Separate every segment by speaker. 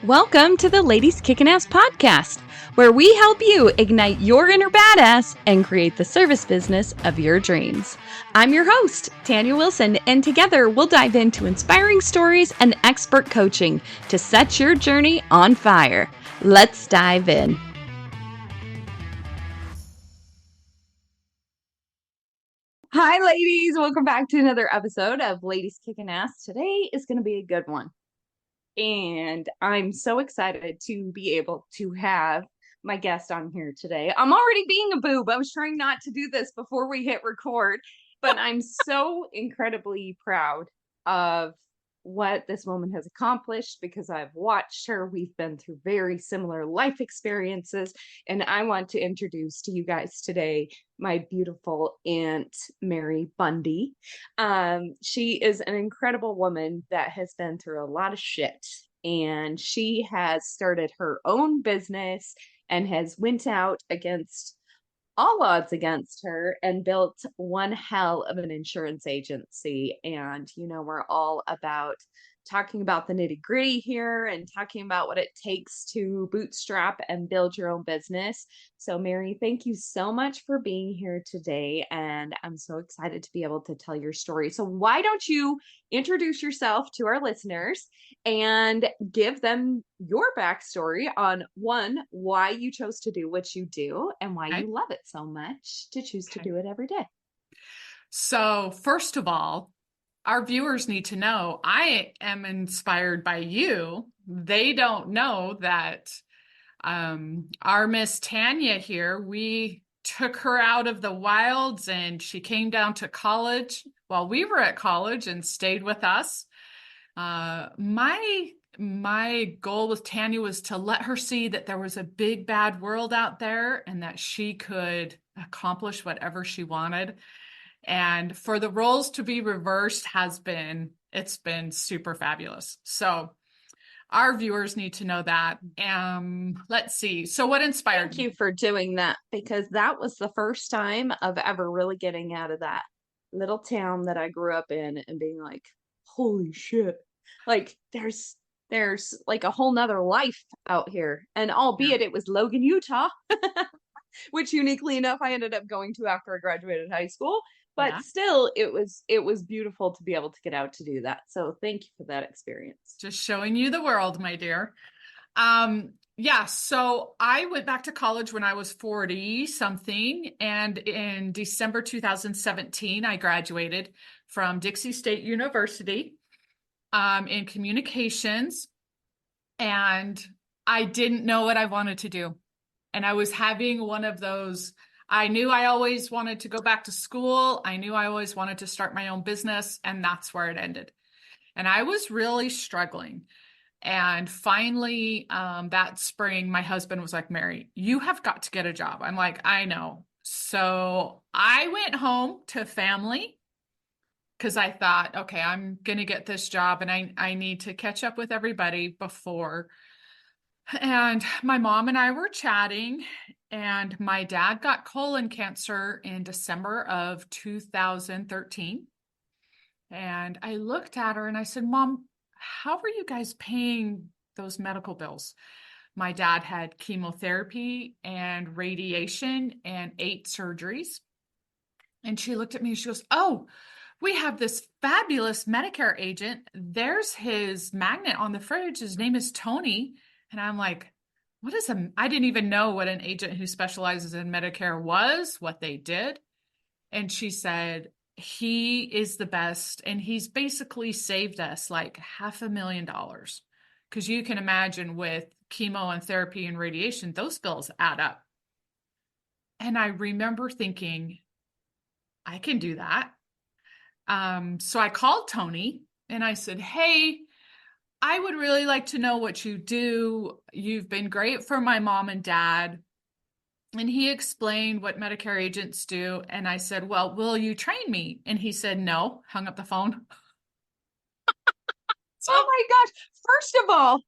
Speaker 1: Welcome to the Ladies Kickin Ass podcast, where we help you ignite your inner badass and create the service business of your dreams. I'm your host, Tanya Wilson, and together we'll dive into inspiring stories and expert coaching to set your journey on fire. Let's dive in. Hi, ladies. Welcome back to another episode of Ladies Kickin Ass. Today is going to be a good one. And I'm so excited to be able to have my guest on here today. I'm already being a boob. I was trying not to do this before we hit record, but I'm so incredibly proud of what this woman has accomplished because I've watched her. We've been through very similar life experiences, and I want to introduce to you guys today my beautiful Aunt Mary Bundy. She is an incredible woman that has been through a lot of shit, and she has started her own business and has went out against all odds against her and built one hell of an insurance agency. And, we're all about talking about the nitty gritty here and talking about what it takes to bootstrap and build your own business. So, Mary, thank you so much for being here today. And I'm so excited to be able to tell your story. So, why don't you introduce yourself to our listeners and give them your backstory on why you chose to do what you do and why you love it so much to choose to do it every day.
Speaker 2: So, first of all, our viewers need to know I am inspired by you. They don't know that our Miss Tanya here, we took her out of the wilds and she came down to college while we were at college and stayed with us. My goal with Tanya was to let her see that there was a big bad world out there and that she could accomplish whatever she wanted. And for the roles to be reversed it's been super fabulous. So our viewers need to know that. Let's see. So what inspired
Speaker 1: Thank you for doing that, because that was the first time of ever really getting out of that little town that I grew up in and being like, holy shit. Like there's like a whole nother life out here. And albeit it was Logan, Utah, which uniquely enough I ended up going to after I graduated high school. But still, it was beautiful to be able to get out to do that. So thank you for that experience.
Speaker 2: Just showing you the world, my dear. So I went back to college when I was 40 something. And in December 2017, I graduated from Dixie State University in communications. And I didn't know what I wanted to do. And I was having one of those, I knew I always wanted to go back to school. I knew I always wanted to start my own business, and that's where it ended. And I was really struggling. And finally, that spring, my husband was like, Mary, you have got to get a job. I'm like, I know. So I went home to family because I thought, okay, I'm going to get this job and I need to catch up with everybody before. And my mom and I were chatting, and my dad got colon cancer in December of 2013. And I looked at her and I said, Mom, how are you guys paying those medical bills? My dad had chemotherapy and radiation and 8 surgeries. And she looked at me and she goes, oh, we have this fabulous Medicare agent. There's his magnet on the fridge. His name is Tony. And I'm like, I didn't even know what an agent who specializes in Medicare was, what they did. And she said, he is the best. And he's basically saved us like $500,000. Because you can imagine with chemo and therapy and radiation, those bills add up. And I remember thinking, I can do that. So I called Tony and I said, hey, I would really like to know what you do. You've been great for my mom and dad. And he explained what Medicare agents do. And I said, well, will you train me? And he said, no, hung up the phone.
Speaker 1: Oh my gosh.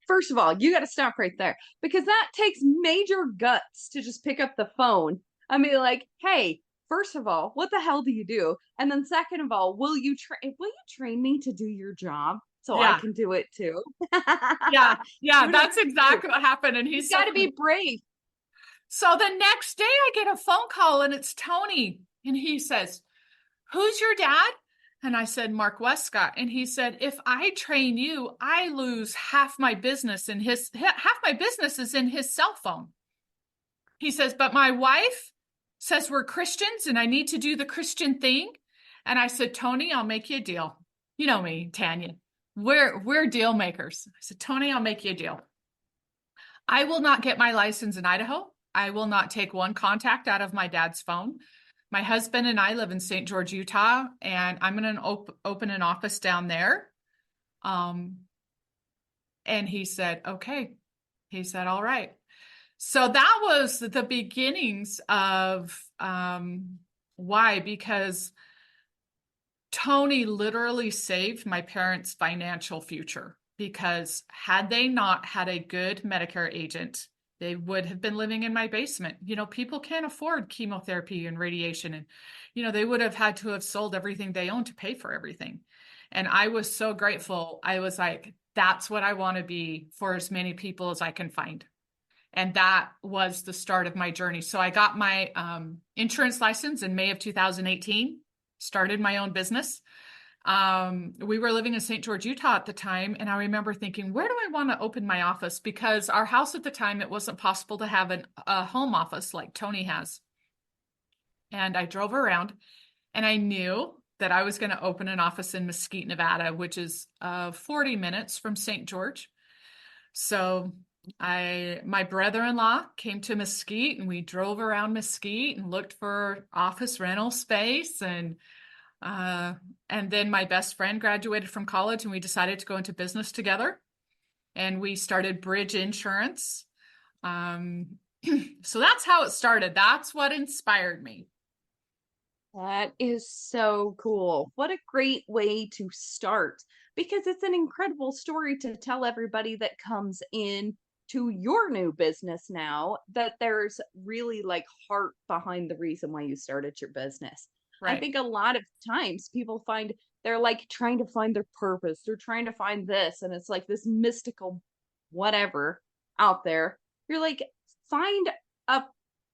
Speaker 1: First of all, you got to stop right there, because that takes major guts to just pick up the phone. I mean, like, hey, first of all, what the hell do you do? And then second of all, will you train me to do your job? so I
Speaker 2: Yeah.
Speaker 1: can do it too.
Speaker 2: Yeah. Yeah.
Speaker 1: Good on
Speaker 2: That's
Speaker 1: you.
Speaker 2: exactly what happened. And
Speaker 1: You've
Speaker 2: he's so
Speaker 1: got to be
Speaker 2: funny.
Speaker 1: brave.
Speaker 2: So the next day I get a phone call and it's Tony. And he says, "Who's your dad?" And I said, "Mark Westcott." And he said, "If I train you, I lose half my business, and half my business is in his cell phone." He says, "But my wife says we're Christians and I need to do the Christian thing." And I said, "Tony, I'll make you a deal." You know me, Tanya. We're deal makers. I said, "Tony, I'll make you a deal. I will not get my license in Idaho. I will not take one contact out of my dad's phone. My husband and I live in St. George, Utah, and I'm going to open an office down there." Um, and he said, "Okay." He said, "All right." So that was the beginnings of why, because Tony literally saved my parents' financial future. Because had they not had a good Medicare agent, they would have been living in my basement. You know, people can't afford chemotherapy and radiation. And, you know, they would have had to have sold everything they own to pay for everything. And I was so grateful. I was like, that's what I want to be for as many people as I can find. And that was the start of my journey. So I got my insurance license in May of 2018, started my own business. We were living in St. George, Utah at the time. And I remember thinking, where do I want to open my office? Because our house at the time, it wasn't possible to have a home office like Tony has. And I drove around and I knew that I was going to open an office in Mesquite, Nevada, which is 40 minutes from St. George. So my brother-in-law came to Mesquite and we drove around Mesquite and looked for office rental space. And then my best friend graduated from college and we decided to go into business together. And we started Bridge Insurance. Um, so that's how it started. That's what inspired me.
Speaker 1: That is so cool. What a great way to start, because it's an incredible story to tell everybody that comes in to your new business now, that there's really like heart behind the reason why you started your business. I
Speaker 2: Right.
Speaker 1: think a lot of times people find they're like trying to find their purpose. They're trying to find this, and it's like this mystical whatever out there. You're like, find a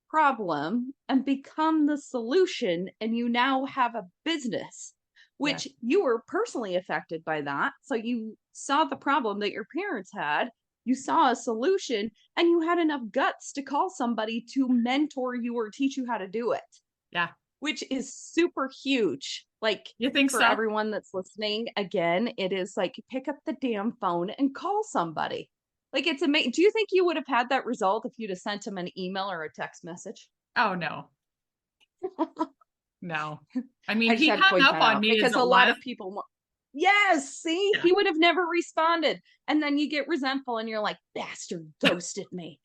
Speaker 1: problem and become the solution, and you now have a business,
Speaker 2: Yes.
Speaker 1: which you were personally affected by that. So you saw the problem that your parents had, you saw a solution, and you had enough guts to call somebody to mentor you or teach you how to do it,
Speaker 2: Yeah.
Speaker 1: which is super huge. Like,
Speaker 2: You think
Speaker 1: for
Speaker 2: so?
Speaker 1: everyone that's listening, again, it is like pick up the damn phone and call somebody. Like, it's amazing. Do you think you would have had that result if you'd have sent them an email or a text message?
Speaker 2: Oh, no. No. I mean,
Speaker 1: I just
Speaker 2: he
Speaker 1: had to
Speaker 2: hung
Speaker 1: point
Speaker 2: up
Speaker 1: that
Speaker 2: on
Speaker 1: out
Speaker 2: me as
Speaker 1: because
Speaker 2: a
Speaker 1: a lot of
Speaker 2: last.
Speaker 1: people, yes, see,
Speaker 2: Yeah.
Speaker 1: he would have never responded. And then you get resentful and you're like, bastard ghosted me.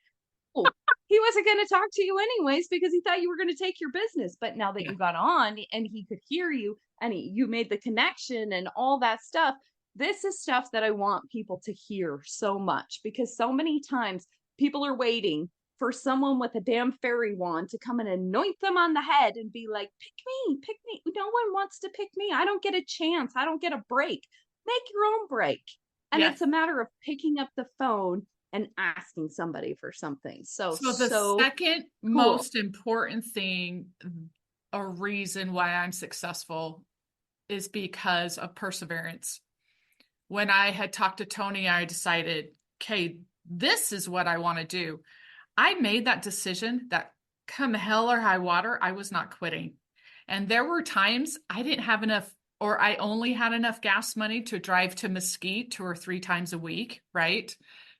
Speaker 1: Oh, he wasn't going to talk to you anyways because he thought you were going to take your business. But now that
Speaker 2: Yeah.
Speaker 1: you got on and he could hear you and you made the connection and all that stuff, this is stuff that I want people to hear so much, because so many times people are waiting for someone with a damn fairy wand to come and anoint them on the head and be like, pick me. No one wants to pick me. I don't get a chance. I don't get a break. Make your own break. And
Speaker 2: Yes.
Speaker 1: it's a matter of picking up the phone and asking somebody for something. So,
Speaker 2: So the
Speaker 1: so
Speaker 2: second
Speaker 1: cool.
Speaker 2: most important thing, a reason why I'm successful, is because of perseverance. When I had talked to Tony, I decided, okay, this is what I want to do. I made that decision that come hell or high water, I was not quitting. And there were times I didn't have enough, or I only had enough gas money to drive to Mesquite 2 or 3 times a week, right?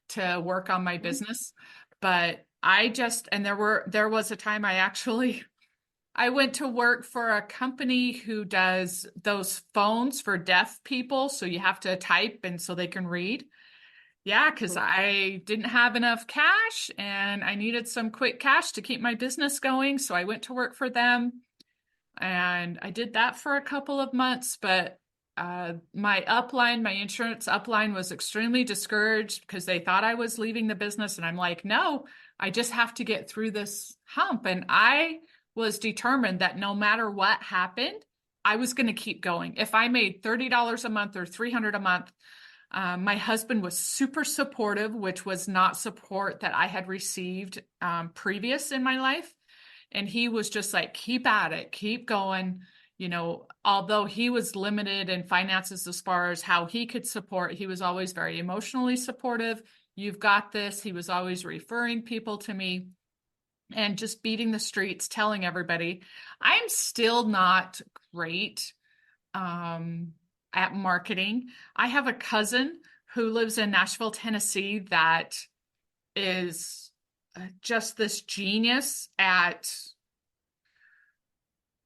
Speaker 2: To work on my business. But and there was a time I went to work for a company who does those phones for deaf people. So you have to type and so they can read. Yeah, because I didn't have enough cash and I needed some quick cash to keep my business going. So I went to work for them and I did that for a couple of months. But my insurance upline was extremely discouraged because they thought I was leaving the business. And I'm like, no, I just have to get through this hump. And I was determined that no matter what happened, I was going to keep going. If I made $30 a month or $300 a month, My husband was super supportive, which was not support that I had received previous in my life. And he was just like, keep at it, keep going. Although he was limited in finances as far as how he could support, he was always very emotionally supportive. You've got this. He was always referring people to me and just beating the streets, telling everybody. I'm still not great at marketing. I have a cousin who lives in Nashville, Tennessee, that is just this genius at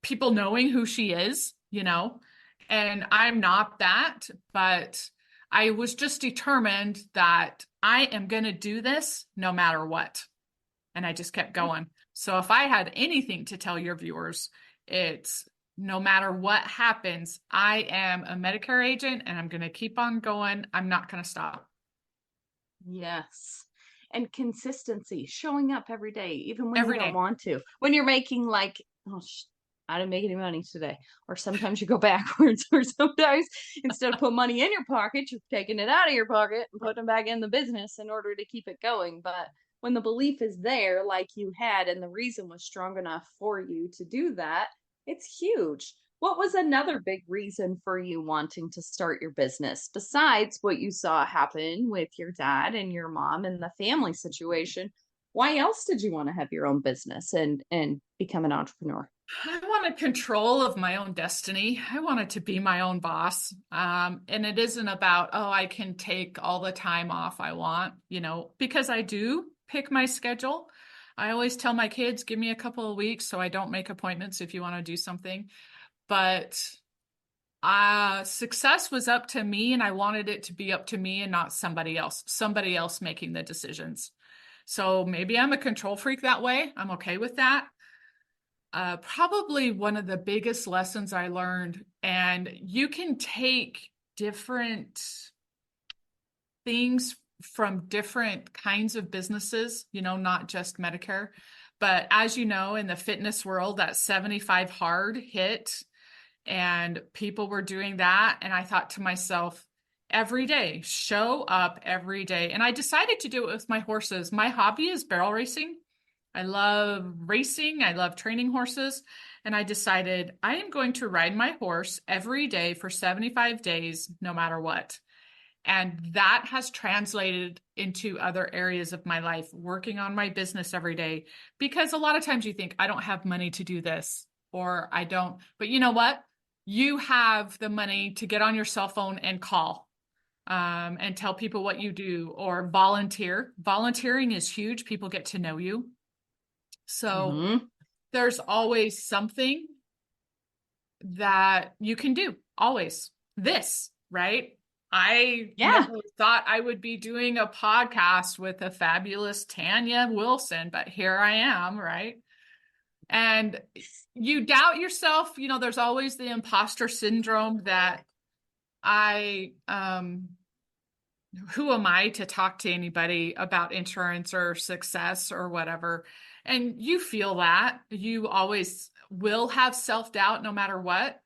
Speaker 2: people knowing who she is, and I'm not that, but I was just determined that I am going to do this no matter what. And I just kept going. So if I had anything to tell your viewers, it's no matter what happens, I am a Medicare agent and I'm going to keep on going. I'm not going to stop.
Speaker 1: Yes. And consistency, showing up every day, even when you
Speaker 2: Every
Speaker 1: don't
Speaker 2: day.
Speaker 1: want to. When you're making like, oh, I didn't make any money today. Or sometimes you go backwards, or sometimes instead of putting money in your pocket, you're taking it out of your pocket and putting it back in the business in order to keep it going. But when the belief is there, like you had, and the reason was strong enough for you to do that, it's huge. What was another big reason for you wanting to start your business besides what you saw happen with your dad and your mom and the family situation? Why else did you want to have your own business and become an entrepreneur?
Speaker 2: I wanted control of my own destiny. I wanted to be my own boss. And it isn't about, oh, I can take all the time off I want, because I do pick my schedule. I always tell my kids, give me a couple of weeks so I don't make appointments if you want to do something. But success was up to me, and I wanted it to be up to me and not somebody else making the decisions. So maybe I'm a control freak that way. I'm okay with that. Probably one of the biggest lessons I learned, and you can take different things from different kinds of businesses, not just Medicare. But as you know, in the fitness world, that 75 hard hit, and people were doing that. And I thought to myself, every day, show up every day. And I decided to do it with my horses. My hobby is barrel racing. I love racing. I love training horses. And I decided I am going to ride my horse every day for 75 days, no matter what. And that has translated into other areas of my life, working on my business every day. Because a lot of times you think, I don't have money to do this, or I don't. But you know what? You have the money to get on your cell phone and call and tell people what you do, or volunteer. Volunteering is huge. People get to know you. So there's always something that you can do. Always. This, right? I never thought I would be doing a podcast with a fabulous Tanya Wilson, but here I am, right? And you doubt yourself. There's always the imposter syndrome that who am I to talk to anybody about insurance or success or whatever? And you feel that. You always will have self-doubt no matter what.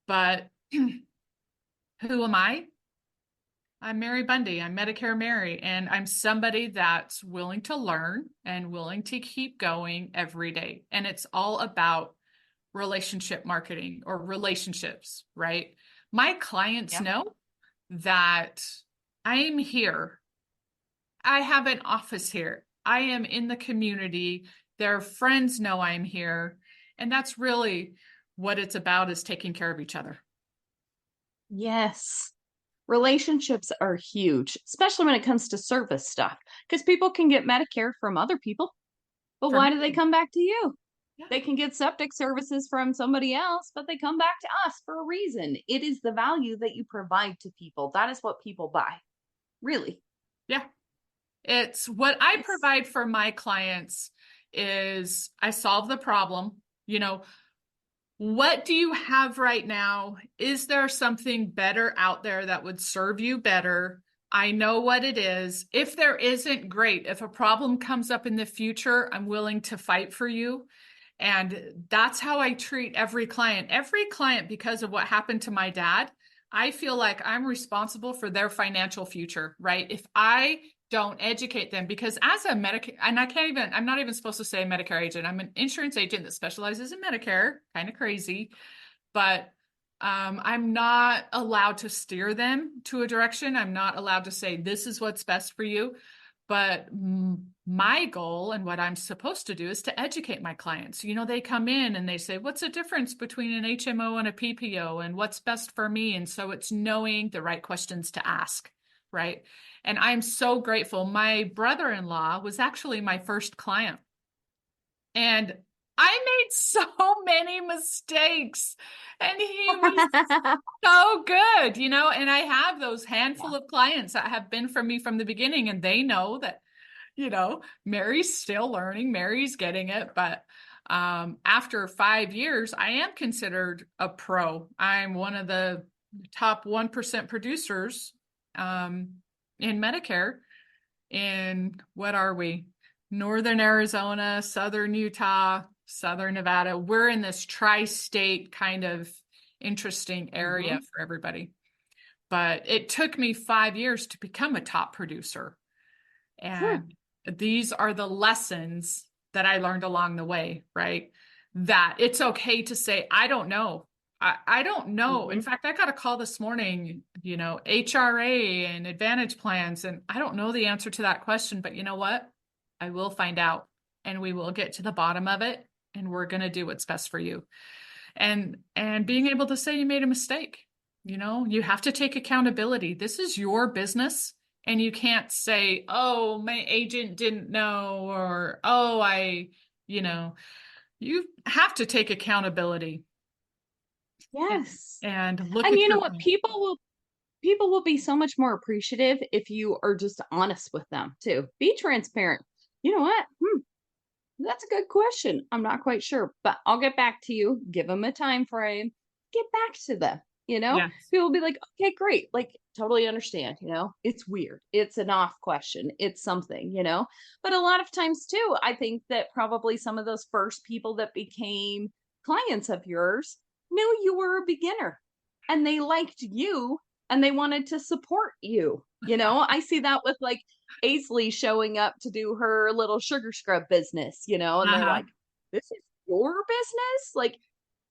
Speaker 2: But who am I? I'm Mary Bundy. I'm Medicare Mary, and I'm somebody that's willing to learn and willing to keep going every day. And it's all about relationship marketing or relationships, right? My clients know that I'm here. I have an office here. I am in the community. Their friends know I'm here. And that's really what it's about, is taking care of each other.
Speaker 1: Yes. Relationships are huge, especially when it comes to service stuff, because people can get Medicare from other people, but
Speaker 2: For
Speaker 1: why
Speaker 2: me.
Speaker 1: do they come back to you?
Speaker 2: Yeah.
Speaker 1: They can get septic services from somebody else, but they come back to us for a reason. It is the value that you provide to people. That is what people buy. Really.
Speaker 2: Yeah. It's what I provide for my clients is I solve the problem. What do you have right now? Is there something better out there that would serve you better? I know what it is. If there isn't, great. If a problem comes up in the future, I'm willing to fight for you. And that's how I treat every client. Every client, because of what happened to my dad, I feel like I'm responsible for their financial future, right? If I don't educate them, because as a Medicare, and I'm not even supposed to say Medicare agent. I'm an insurance agent that specializes in Medicare, kind of crazy, but I'm not allowed to steer them to a direction. I'm not allowed to say, this is what's best for you. But my goal and what I'm supposed to do is to educate my clients. You know, they come in and they say, what's the difference between an HMO and a PPO and what's best for me? And so it's knowing the right questions to ask, right? And I'm so grateful. My brother-in-law was actually my first client. And I made so many mistakes, and he was so good, you know, and I have those handful
Speaker 1: Yeah.
Speaker 2: of clients that have been from me from the beginning, and they know that, you know, Mary's still learning, Mary's getting it. But after 5 years, I am considered a pro. I'm one of the top 1% producers in Medicare. In what are we? Northern Arizona, Southern Utah, Southern Nevada. We're in this tri-state kind of interesting area
Speaker 1: Hmm.
Speaker 2: for everybody. But it took me 5 years to become a top producer.
Speaker 1: Sure.
Speaker 2: And these are the lessons that I learned along the way, right? That it's okay to say, I don't know. I don't know. In
Speaker 1: Hmm.
Speaker 2: fact, I got a call this morning, you know, HRA and Advantage plans, and I don't know the answer to that question, but you know what? I will find out and we will get to the bottom of it and we're going to do what's best for you. And being able to say you made a mistake. You know, you have to take accountability. This is your business. And you can't say, oh, my agent didn't know, or, oh, you know, you have to take accountability and,
Speaker 1: Yes.
Speaker 2: and look
Speaker 1: And
Speaker 2: at
Speaker 1: you know
Speaker 2: your
Speaker 1: what?
Speaker 2: plan.
Speaker 1: People will be so much more appreciative if you are just honest with them too. Be transparent. You know what? That's a good question. I'm not quite sure, but I'll get back to you. Give them a time frame. Get back to them.
Speaker 2: Yes.
Speaker 1: People will be like, okay, great. Like, totally understand. It's weird. It's an off question. It's something. But a lot of times, too, I think that probably some of those first people that became clients of yours knew you were a beginner and they liked you and they wanted to support you. I see that with like Aisley showing up to do her little sugar scrub business, and they're
Speaker 2: Uh-huh.
Speaker 1: like, this is your business? Like,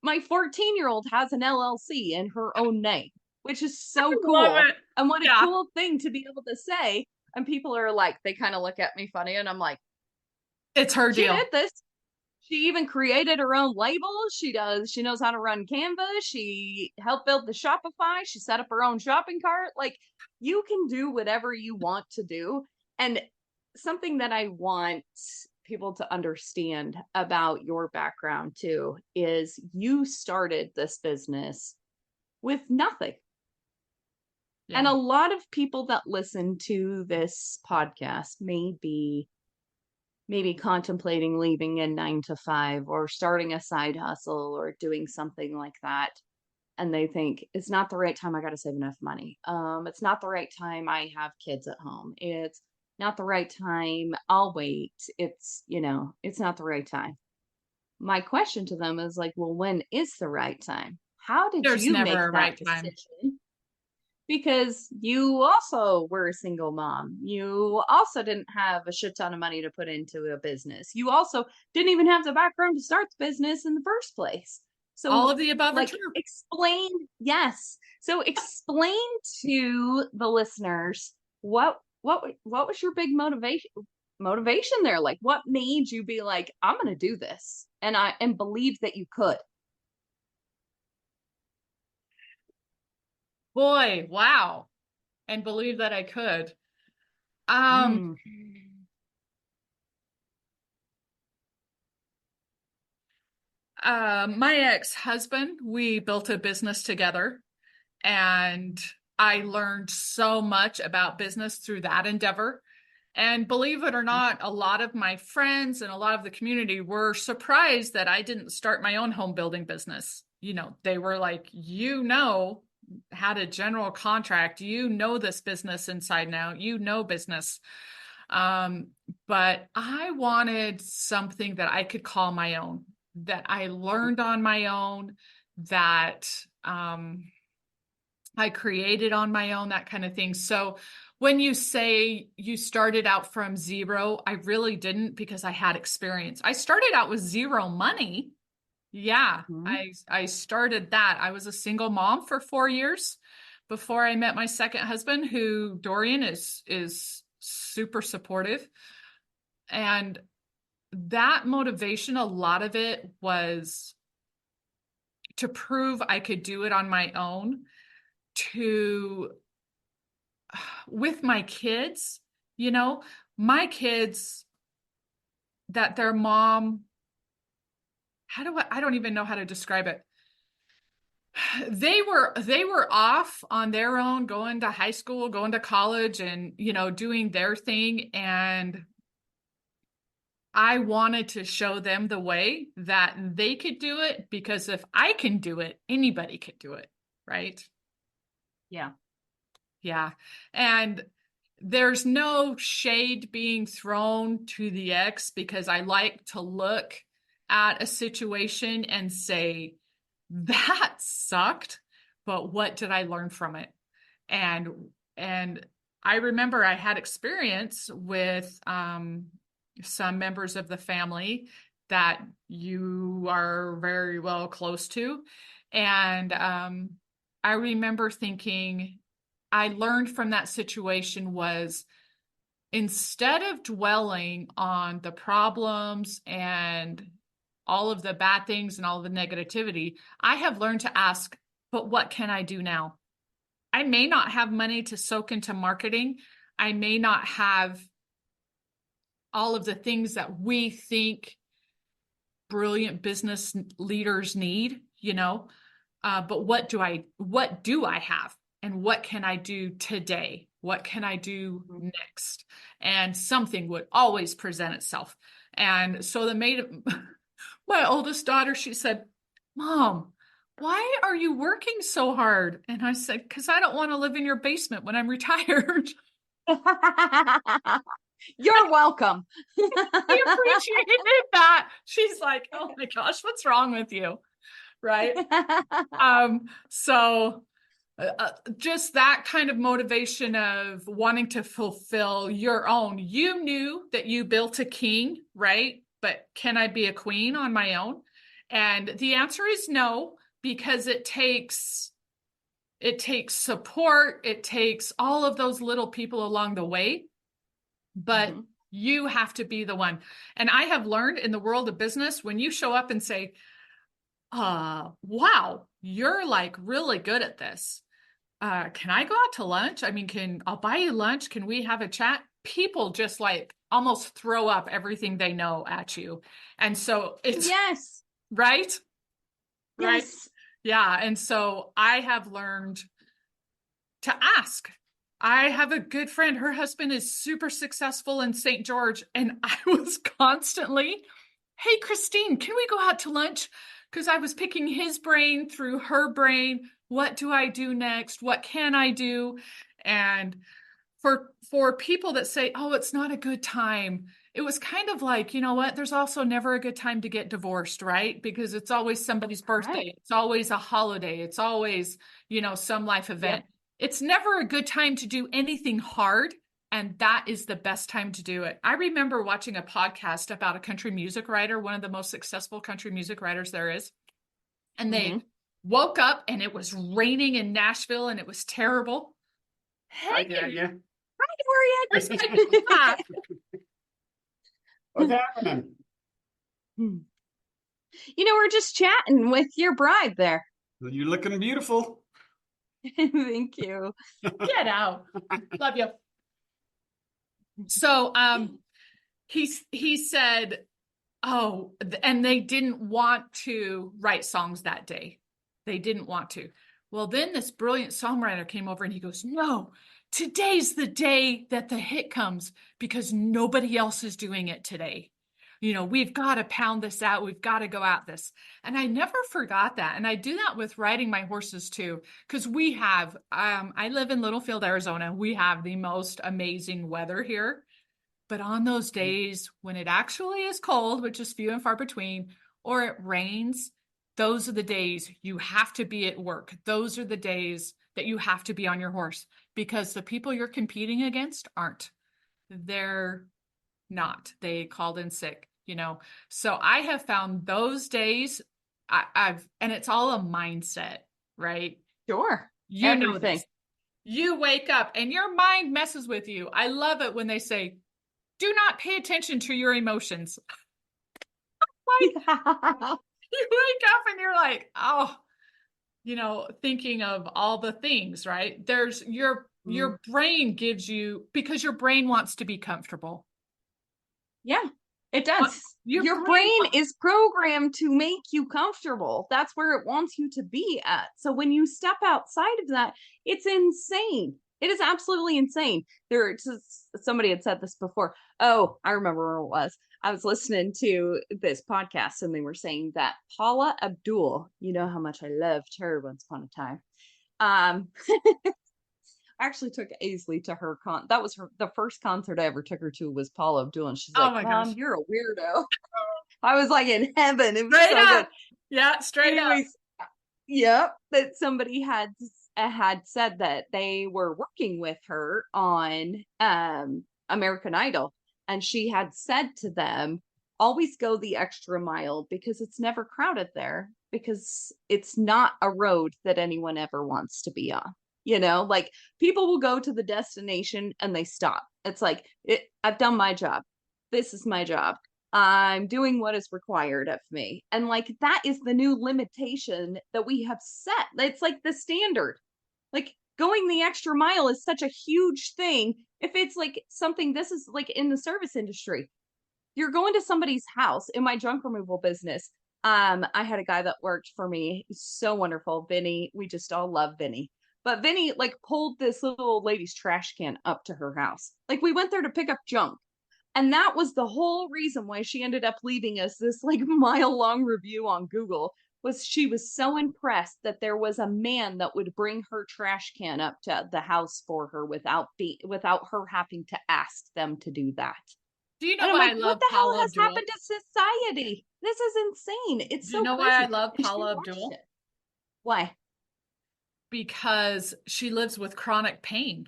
Speaker 1: my 14-year-old has an LLC in her own name, which is so
Speaker 2: Love
Speaker 1: cool.
Speaker 2: it.
Speaker 1: And what a
Speaker 2: Yeah.
Speaker 1: cool thing to be able to say. And people are like, they kind of look at me funny, and I'm like,
Speaker 2: It's her
Speaker 1: she
Speaker 2: deal.
Speaker 1: did this. She even created her own label. She knows how to run Canva. She helped build the Shopify. She set up her own shopping cart. Like, you can do whatever you want to do. And something that I want people to understand about your background too is you started this business with nothing. And
Speaker 2: Yeah.
Speaker 1: a lot of people that listen to this podcast may be maybe contemplating leaving a 9 to 5 or starting a side hustle or doing something like that. And they think it's not the right time. I got to save enough money. It's not the right time. I have kids at home. It's not the right time. I'll wait. It's not the right time. My question to them is like, well, when is the right time? How did
Speaker 2: There's
Speaker 1: you
Speaker 2: never
Speaker 1: make
Speaker 2: a
Speaker 1: that
Speaker 2: right time.
Speaker 1: decision? Because you also were a single mom. You also didn't have a shit ton of money to put into a business. You also didn't even have the background to start the business in the first place.
Speaker 2: All
Speaker 1: So,
Speaker 2: of the above are
Speaker 1: like,
Speaker 2: true.
Speaker 1: explain, yes. So, explain to the listeners what was your big motivation there? Like, what made you be like, I'm going to do this, and believe that you could.
Speaker 2: Boy, wow. And believe that I could. Um,
Speaker 1: Mm.
Speaker 2: my ex-husband, we built a business together, and I learned so much about business through that endeavor. And believe it or not, a lot of my friends and a lot of the community were surprised that I didn't start my own home building business. You know, they were like, you know how to general contract, you know this business inside and out, you know business. Um, but I wanted something that I could call my own, that I learned on my own, that I created on my own, that kind of thing. So when you say you started out from zero, I really didn't, because I had experience. I started out with zero money. Yeah,
Speaker 1: Mhm.
Speaker 2: I started that. I was a single mom for 4 years before I met my second husband, who Dorian is super supportive. And that motivation, a lot of it was to prove I could do it on my own, to with my kids, you know, my kids, that their mom, I don't even know how to describe it. They were off on their own, going to high school, going to college, and doing their thing. And I wanted to show them the way that they could do it, because if I can do it, anybody can do it, right?
Speaker 1: Yeah.
Speaker 2: Yeah. And there's no shade being thrown to the ex, because I like to look at a situation and say, that sucked, but what did I learn from it? And I remember I had experience with some members of the family that you are very well close to. And I remember thinking, I learned from that situation was, instead of dwelling on the problems and all of the bad things and all the negativity, I have learned to ask, but what can I do now? I may not have money to soak into marketing. I may not have all of the things that we think brilliant business leaders need, but what do I have? And what can I do today? What can I do
Speaker 1: Mhm.
Speaker 2: next? And something would always present itself. And so my oldest daughter, she said, Mom, why are you working so hard? And I said, because I don't want to live in your basement when I'm retired.
Speaker 1: You're welcome.
Speaker 2: She appreciated that. She's like, oh my gosh, what's wrong with you? Right. So just that kind of motivation of wanting to fulfill your own. You knew that you built a king, right? But can I be a queen on my own? And the answer is no, because it takes support, it takes all of those little people along the way, but
Speaker 1: Mhm.
Speaker 2: you have to be the one. And I have learned in the world of business, when you show up and say, wow, you're like really good at this. Can I go out to lunch? I mean, I'll buy you lunch? Can we have a chat? People just like almost throw up everything they know at you. And so it's
Speaker 1: Yes.
Speaker 2: right, right.
Speaker 1: Yes.
Speaker 2: Yeah. And so I have learned to ask. I have a good friend. Her husband is super successful in St. George. And I was constantly, hey, Christine, can we go out to lunch? Because I was picking his brain through her brain. What do I do next? What can I do? And for people that say, oh, it's not a good time, it was kind of like, you know what? There's also never a good time to get divorced, right? Because it's always somebody's
Speaker 1: Right.
Speaker 2: birthday. It's always a holiday. It's always, some life event.
Speaker 1: Yep.
Speaker 2: It's never a good time to do anything hard. And that is the best time to do it. I remember watching a podcast about a country music writer, one of the most successful country music writers there is. And they
Speaker 1: Hmm.
Speaker 2: woke up and it was raining in Nashville and it was terrible.
Speaker 3: I
Speaker 2: Hey,
Speaker 3: hear you.
Speaker 2: where's my
Speaker 1: Dorian.
Speaker 2: pizza?
Speaker 3: What's happening?
Speaker 1: We're just chatting with your bride there.
Speaker 3: You're looking beautiful.
Speaker 1: Thank you.
Speaker 2: Get out. Love you. So he said, oh, and they didn't want to write songs that day. They didn't want to. Well, then this brilliant songwriter came over and he goes, no, today's the day that the hit comes, because nobody else is doing it today. We've got to pound this out. We've got to go at this. And I never forgot that. And I do that with riding my horses too, because I live in Littlefield, Arizona. We have the most amazing weather here. But on those days when it actually is cold, which is few and far between, or it rains, those are the days you have to be at work. Those are the days that you have to be on your horse because the people you're competing against aren't. They're not. They called in sick, you know. So I have found those days and it's all a mindset, right?
Speaker 1: Sure.
Speaker 2: You know
Speaker 1: Everything.
Speaker 2: this. You wake up and your mind messes with you. I love it when they say, do not pay attention to your emotions. Like, you wake up and you're like, oh, you know, thinking of all the things, right? There's your brain gives you, because your brain wants to be comfortable.
Speaker 1: Yeah, it does. Your
Speaker 2: Brain
Speaker 1: brain is programmed to make you comfortable. That's where it wants you to be at. So when you step outside of that, it's insane. It is absolutely insane. Somebody had said this before. Oh, I remember where it was. I was listening to this podcast and they were saying that Paula Abdul, you know how much I loved her once upon a time. Um, I actually took Aisley to her that was the first concert I ever took her to was Paula Abdul, and she's
Speaker 2: Oh
Speaker 1: like,
Speaker 2: my gosh.
Speaker 1: "Mom, you're a weirdo." I was like in heaven. It was
Speaker 2: Straight
Speaker 1: so good.
Speaker 2: up. Yeah, straight up.
Speaker 1: Anyways, yep, that somebody had said that they were working with her on American Idol, and she had said to them, always go the extra mile because it's never crowded there because it's not a road that anyone ever wants to be on. You know, like people will go to the destination and they stop. It's like I've done my job. This is my job. I'm doing what is required of me. And like that is the new limitation that we have set. It's like the standard. Like going the extra mile is such a huge thing. If it's like something, this is like in the service industry. You're going to somebody's house in my junk removal business. I had a guy that worked for me. He's so wonderful. Vinny. We just all love Vinny. But Vinny like pulled this little old lady's trash can up to her house. Like we went there to pick up junk. And that was the whole reason why she ended up leaving us this like mile long review on Google was she was so impressed that there was a man that would bring her trash can up to the house for her without her having to ask them to do that.
Speaker 2: Do you know
Speaker 1: And I'm
Speaker 2: why I
Speaker 1: like, what
Speaker 2: love
Speaker 1: the hell
Speaker 2: Paula
Speaker 1: has
Speaker 2: Abdul?
Speaker 1: happened to society? This is insane. It's
Speaker 2: Do you
Speaker 1: so
Speaker 2: know why I
Speaker 1: crazy.
Speaker 2: love
Speaker 1: And she
Speaker 2: Paula
Speaker 1: watched
Speaker 2: Abdul?
Speaker 1: it. Why?
Speaker 2: Because she lives with chronic pain.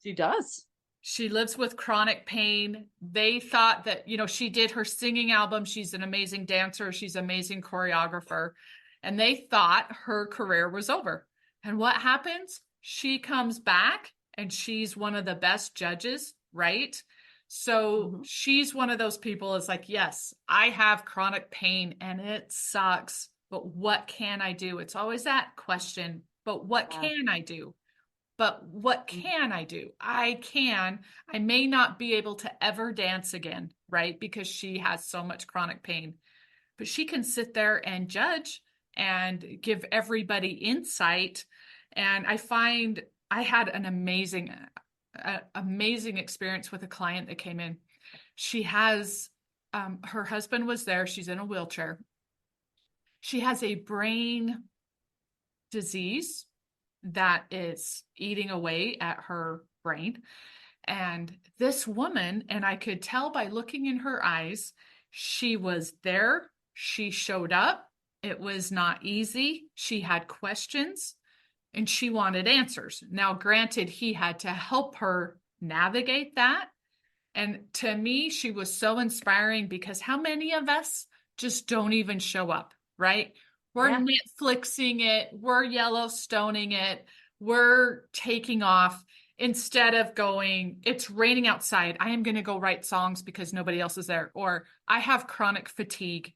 Speaker 1: She does.
Speaker 2: She lives with chronic pain. They thought that, you know, she did her singing album. She's an amazing dancer. She's an amazing choreographer. And they thought her career was over. And what happens? She comes back and she's one of the best judges, right? So she's one of those people is like, yes, I have chronic pain and it sucks, but what can I do? It's always that question, but what can I do? But what can I do? I may not be able to ever dance again, right? Because she has so much chronic pain, but she can sit there and judge and give everybody insight. And I find I had an amazing experience with a client that came in. She has, her husband was there. She's in a wheelchair. She has a brain disease that is eating away at her brain. And this woman, and I could tell by looking in her eyes, she was there. She showed up. It was not easy. She had questions and she wanted answers. Now, granted, he had to help her navigate that. And to me, she was so inspiring because how many of us just don't even show up, right? We're Netflixing it, we're Yellowstoning it, we're taking off instead of going, it's raining outside. I am going to go write songs because nobody else is there. Or I have chronic fatigue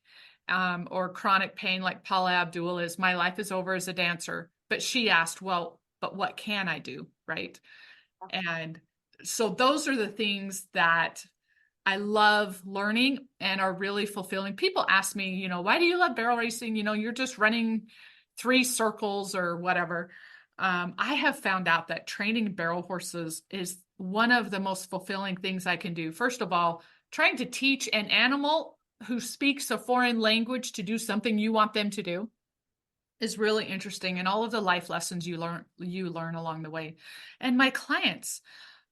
Speaker 2: or chronic pain like Paula Abdul is. My life is over as a dancer. But she asked, well, but what can I do? Right. And so those are the things that I love learning and are really fulfilling. People ask me, you know, why do you love barrel racing? You know, you're just running 3 circles or whatever. I have found out that training barrel horses is one of the most fulfilling things I can do. First of all, trying to teach an animal who speaks a foreign language to do something you want them to do is really interesting, and all of the life lessons you learn along the way. And my clients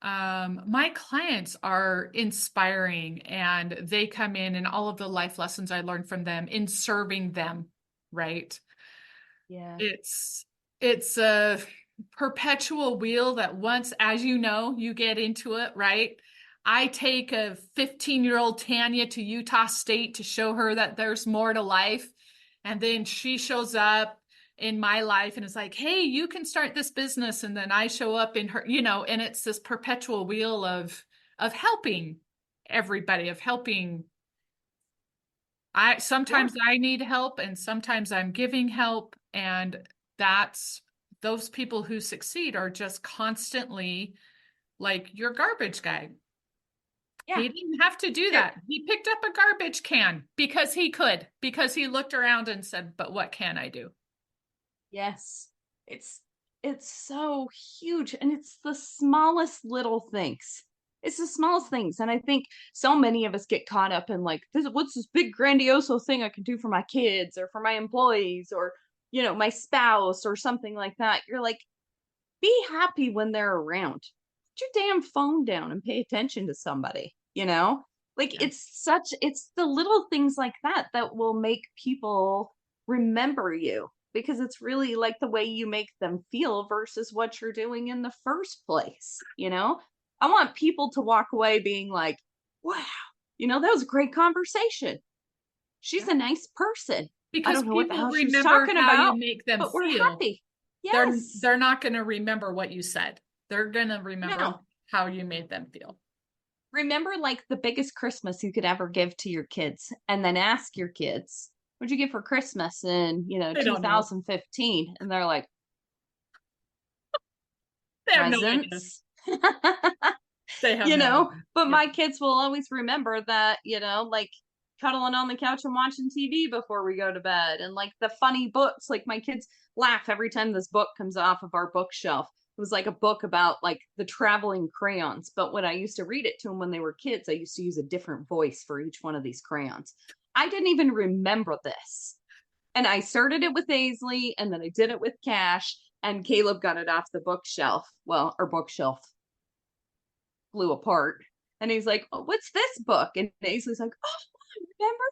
Speaker 2: are inspiring and they come in and all of the life lessons I learned from them in serving them, right?
Speaker 1: Yeah.
Speaker 2: It's it's a perpetual wheel that once, as you know, you get into it, right? I take a 15-year-old Tanya to Utah State to show her that there's more to life. And then she shows up in my life and is like, hey, you can start this business. And then I show up in her, and it's this perpetual wheel of helping everybody, of helping. Sometimes I need help and sometimes I'm giving help. And that's those people who succeed are just constantly like your garbage guy.
Speaker 1: Yeah.
Speaker 2: He didn't have to do that. He picked up a garbage can because he could, because he looked around and said, but what can I do?
Speaker 1: Yes. It's so huge, and it's the smallest little things. It's the smallest things. And I think so many of us get caught up in like, what's this big grandioso thing I can do for my kids or for my employees or, my spouse or something like that. You're like, be happy when they're around. Put your damn phone down and pay attention to somebody, Like
Speaker 2: Yeah.
Speaker 1: it's the little things like that that will make people remember you, because it's really like the way you make them feel versus what you're doing in the first place. I want people to walk away being like, wow, that was a great conversation. She's
Speaker 2: Yeah.
Speaker 1: a nice person. I
Speaker 2: Because
Speaker 1: don't know what the
Speaker 2: people
Speaker 1: hell she was
Speaker 2: remember
Speaker 1: talking
Speaker 2: how you
Speaker 1: about,
Speaker 2: make them
Speaker 1: but we're
Speaker 2: feel.
Speaker 1: happy.
Speaker 2: They're
Speaker 1: Yes.
Speaker 2: they're not going to remember what you said. They're going to remember
Speaker 1: No.
Speaker 2: how you made them feel.
Speaker 1: Remember like the biggest Christmas you could ever give to your kids, and then ask your kids, what'd you get for Christmas in,
Speaker 2: They don't know.
Speaker 1: 2015? And they're like,
Speaker 2: They have no idea.
Speaker 1: presents.
Speaker 2: They have no idea.
Speaker 1: But
Speaker 2: Yep.
Speaker 1: my kids will always remember that, like cuddling on the couch and watching TV before we go to bed, and like the funny books. Like my kids laugh every time this book comes off of our bookshelf. It was like a book about like the traveling crayons. But when I used to read it to them when they were kids, I used to use a different voice for each one of these crayons. I didn't even remember this. And I started it with Aisley, and then I did it with Cash, and Caleb got it off the bookshelf. Well, our bookshelf flew apart. And he's like, oh, what's this book? And Ainsley's like, oh, remember?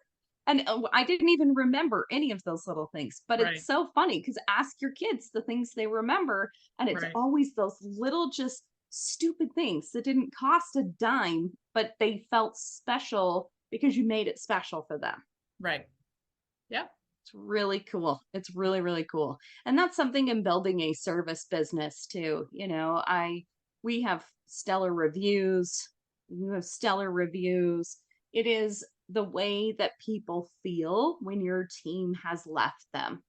Speaker 1: And I didn't even remember any of those little things. But
Speaker 2: Right.
Speaker 1: it's so funny because ask your kids the things they remember. And it's
Speaker 2: Right.
Speaker 1: always those little, just stupid things that didn't cost a dime, but they felt special because you made it special for them.
Speaker 2: Right. Yeah.
Speaker 1: It's really cool. It's really, really cool. And that's something in building a service business too. We have stellar reviews. You have stellar reviews. It is the way that people feel when your team has left them.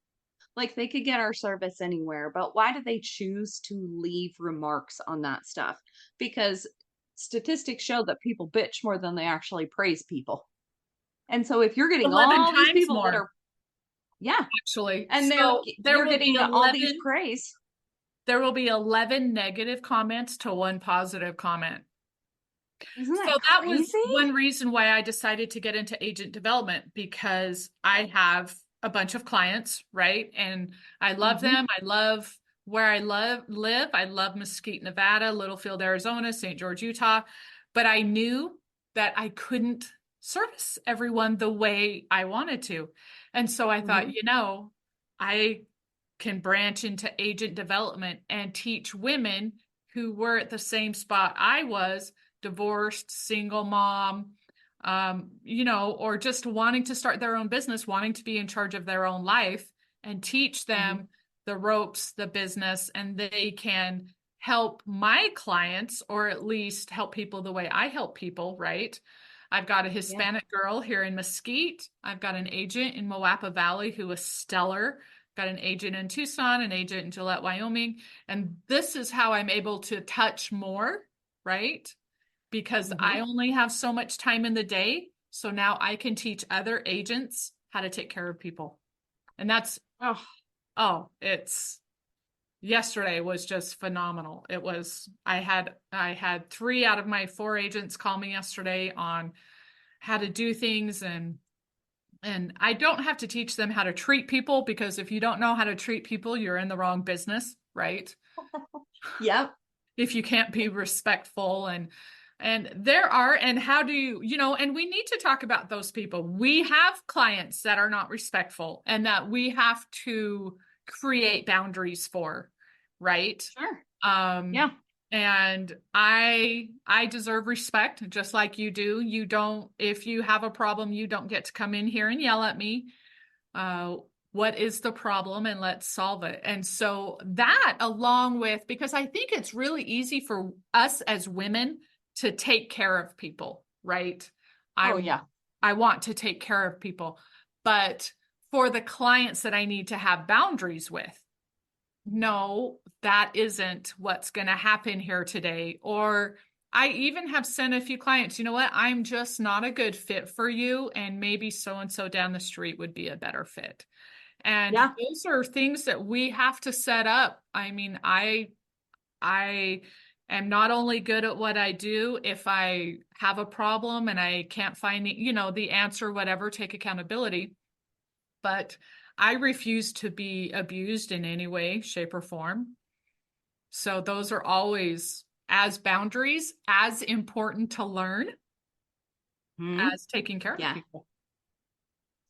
Speaker 1: Like they could get our service anywhere, but why do they choose to leave remarks on that stuff? Because statistics show that people bitch more than they actually praise people. And so if you're getting
Speaker 2: 11
Speaker 1: all these
Speaker 2: times
Speaker 1: people that
Speaker 2: more,
Speaker 1: are, yeah,
Speaker 2: actually.
Speaker 1: and
Speaker 2: So
Speaker 1: you're getting all these praise.
Speaker 2: There will be 11 negative comments to one positive comment.
Speaker 1: Isn't
Speaker 2: So
Speaker 1: that
Speaker 2: that was
Speaker 1: crazy?
Speaker 2: one reason why I decided to get into agent development, because I have a bunch of clients, right? And I love them. I love where I live. I love Mesquite, Nevada, Littlefield, Arizona, St. George, Utah. But I knew that I couldn't service everyone the way I wanted to. And so I thought, I can branch into agent development and teach women who were at the same spot I was, divorced, single mom, or just wanting to start their own business, wanting to be in charge of their own life, and teach them the ropes, the business, and they can help my clients, or at least help people the way I help people, right? I've got a Hispanic girl here in Mesquite. I've got an agent in Moapa Valley who is stellar. Got an agent in Tucson, an agent in Gillette, Wyoming. And this is how I'm able to touch more, right? Because I only have so much time in the day. So now I can teach other agents how to take care of people. And that's, yesterday was just phenomenal. It was, I had 3 out of my 4 agents call me yesterday on how to do things, and I don't have to teach them how to treat people, because if you don't know how to treat people, you're in the wrong business, right?
Speaker 1: Yep.
Speaker 2: If you can't be respectful, and there are, and how do you, and we need to talk about those people. We have clients that are not respectful and that we have to create boundaries for, right?
Speaker 1: Sure.
Speaker 2: Um,
Speaker 1: Yeah.
Speaker 2: and I deserve respect just like you do. You don't, if you have a problem, you don't get to come in here and yell at me. Uh, what is the problem and let's solve it. And so that along with, because I think it's really easy for us as women to take care of people, right?
Speaker 1: Oh,
Speaker 2: I
Speaker 1: yeah.
Speaker 2: I want to take care of people, but for the clients that I need to have boundaries with, no, that isn't what's going to happen here today. Or I even have sent a few clients, you know what, I'm just not a good fit for you, and maybe so and so down the street would be a better fit. And
Speaker 1: Yeah.
Speaker 2: those are things that we have to set up. I mean, I am not only good at what I do, if I have a problem and I can't find the answer, whatever, take accountability, but I refuse to be abused in any way, shape, or form. So those are always, as boundaries, as important to learn
Speaker 1: Hmm.
Speaker 2: as taking care of
Speaker 1: Yeah.
Speaker 2: people.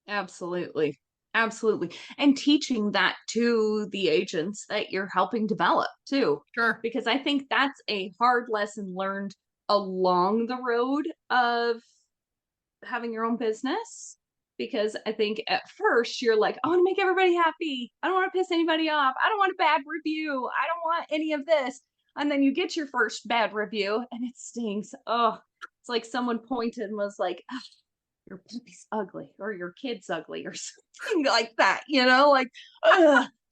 Speaker 1: Absolutely. Absolutely. And teaching that to the agents that you're helping develop too.
Speaker 2: Sure.
Speaker 1: Because I think that's a hard lesson learned along the road of having your own business. Because I think at first you're like, I want to make everybody happy. I don't want to piss anybody off. I don't want a bad review. I don't want any of this. And then you get your first bad review and it stings. Oh, it's like someone pointed and was like, your puppy's ugly or your kid's ugly or something like that, like,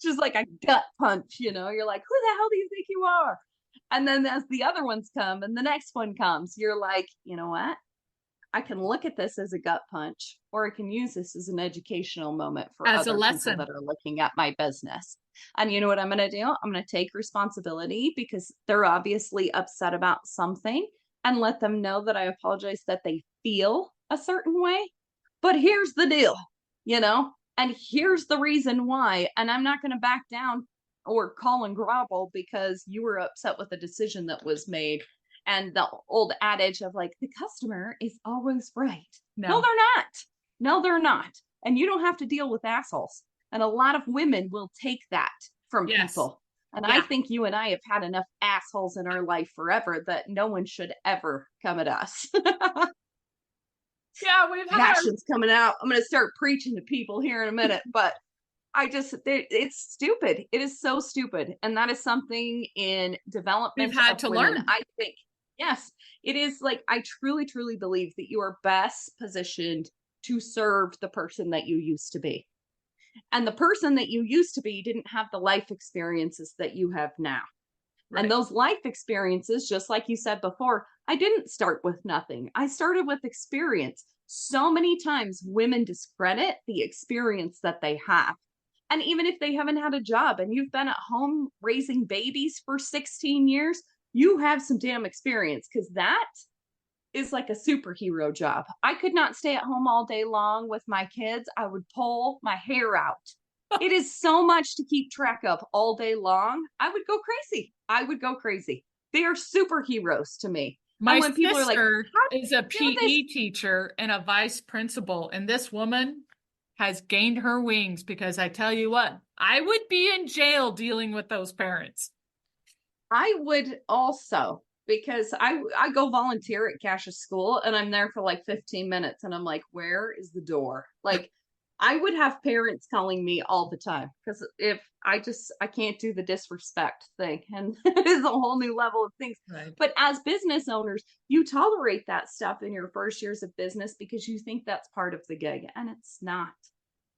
Speaker 1: just like a gut punch, you're like, who the hell do you think you are? And then as the other ones come and the next one comes, you're like, you know what? I can look at this as a gut punch, or I can use this as an educational moment for
Speaker 2: As a
Speaker 1: other people
Speaker 2: lesson.
Speaker 1: that are looking at my business. And you know what I'm going to do? I'm going to take responsibility because they're obviously upset about something and let them know that I apologize that they feel a certain way. But here's the deal, and here's the reason why. And I'm not going to back down or call and grovel because you were upset with the decision that was made, and the old adage of like the customer is always right. No,
Speaker 2: No.
Speaker 1: they're not. No, they're not. And you don't have to deal with assholes. And a lot of women will take that from
Speaker 2: Yes.
Speaker 1: people. And I
Speaker 2: Yeah.
Speaker 1: think you and I have had enough assholes in our life forever that no one should ever come at us.
Speaker 2: Yeah, we've had our
Speaker 1: Passion's coming out. I'm going to start preaching to people here in a minute, but it's stupid. It is so stupid. And that is something in
Speaker 2: we've
Speaker 1: development
Speaker 2: had
Speaker 1: of
Speaker 2: to
Speaker 1: women.
Speaker 2: learn.
Speaker 1: I think, yes, it is like, I truly, truly believe that you are best positioned to serve the person that you used to be. And the person that you used to be didn't have the life experiences that you have now.
Speaker 2: Right.
Speaker 1: And those life experiences, just like you said before, I didn't start with nothing. I started with experience. So many times women discredit the experience that they have. And even if they haven't had a job and you've been at home raising babies for 16 years, you have some damn experience, because that is like a superhero job. I could not stay at home all day long with my kids. I would pull my hair out. It is so much to keep track of all day long. I would go crazy. I would go crazy. They are superheroes to me.
Speaker 2: My
Speaker 1: And when people are like,
Speaker 2: sister
Speaker 1: how do
Speaker 2: is a
Speaker 1: you do this?
Speaker 2: PE teacher and a vice principal, and this woman has gained her wings, because I tell you what, I would be in jail dealing with those parents.
Speaker 1: I would also, because I go volunteer at Cash's school and I'm there for like 15 minutes and I'm like, where is the door? Like, I would have parents calling me all the time because if I can't do the disrespect thing, and it is a whole new level of things.
Speaker 2: Right.
Speaker 1: But as business owners, you tolerate that stuff in your first years of business because you think that's part of the gig, and it's not.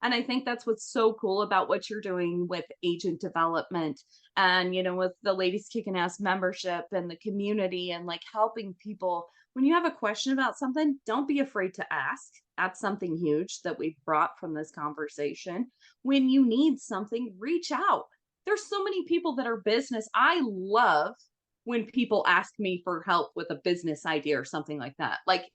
Speaker 1: And I think that's what's so cool about what you're doing with agent development and, with the Ladies Kickin Ass membership and the community, and like helping people. When you have a question about something, don't be afraid to ask. That's something huge that we've brought from this conversation. When you need something, reach out. There's so many people that are business. I love when people ask me for help with a business idea or something like that. Like,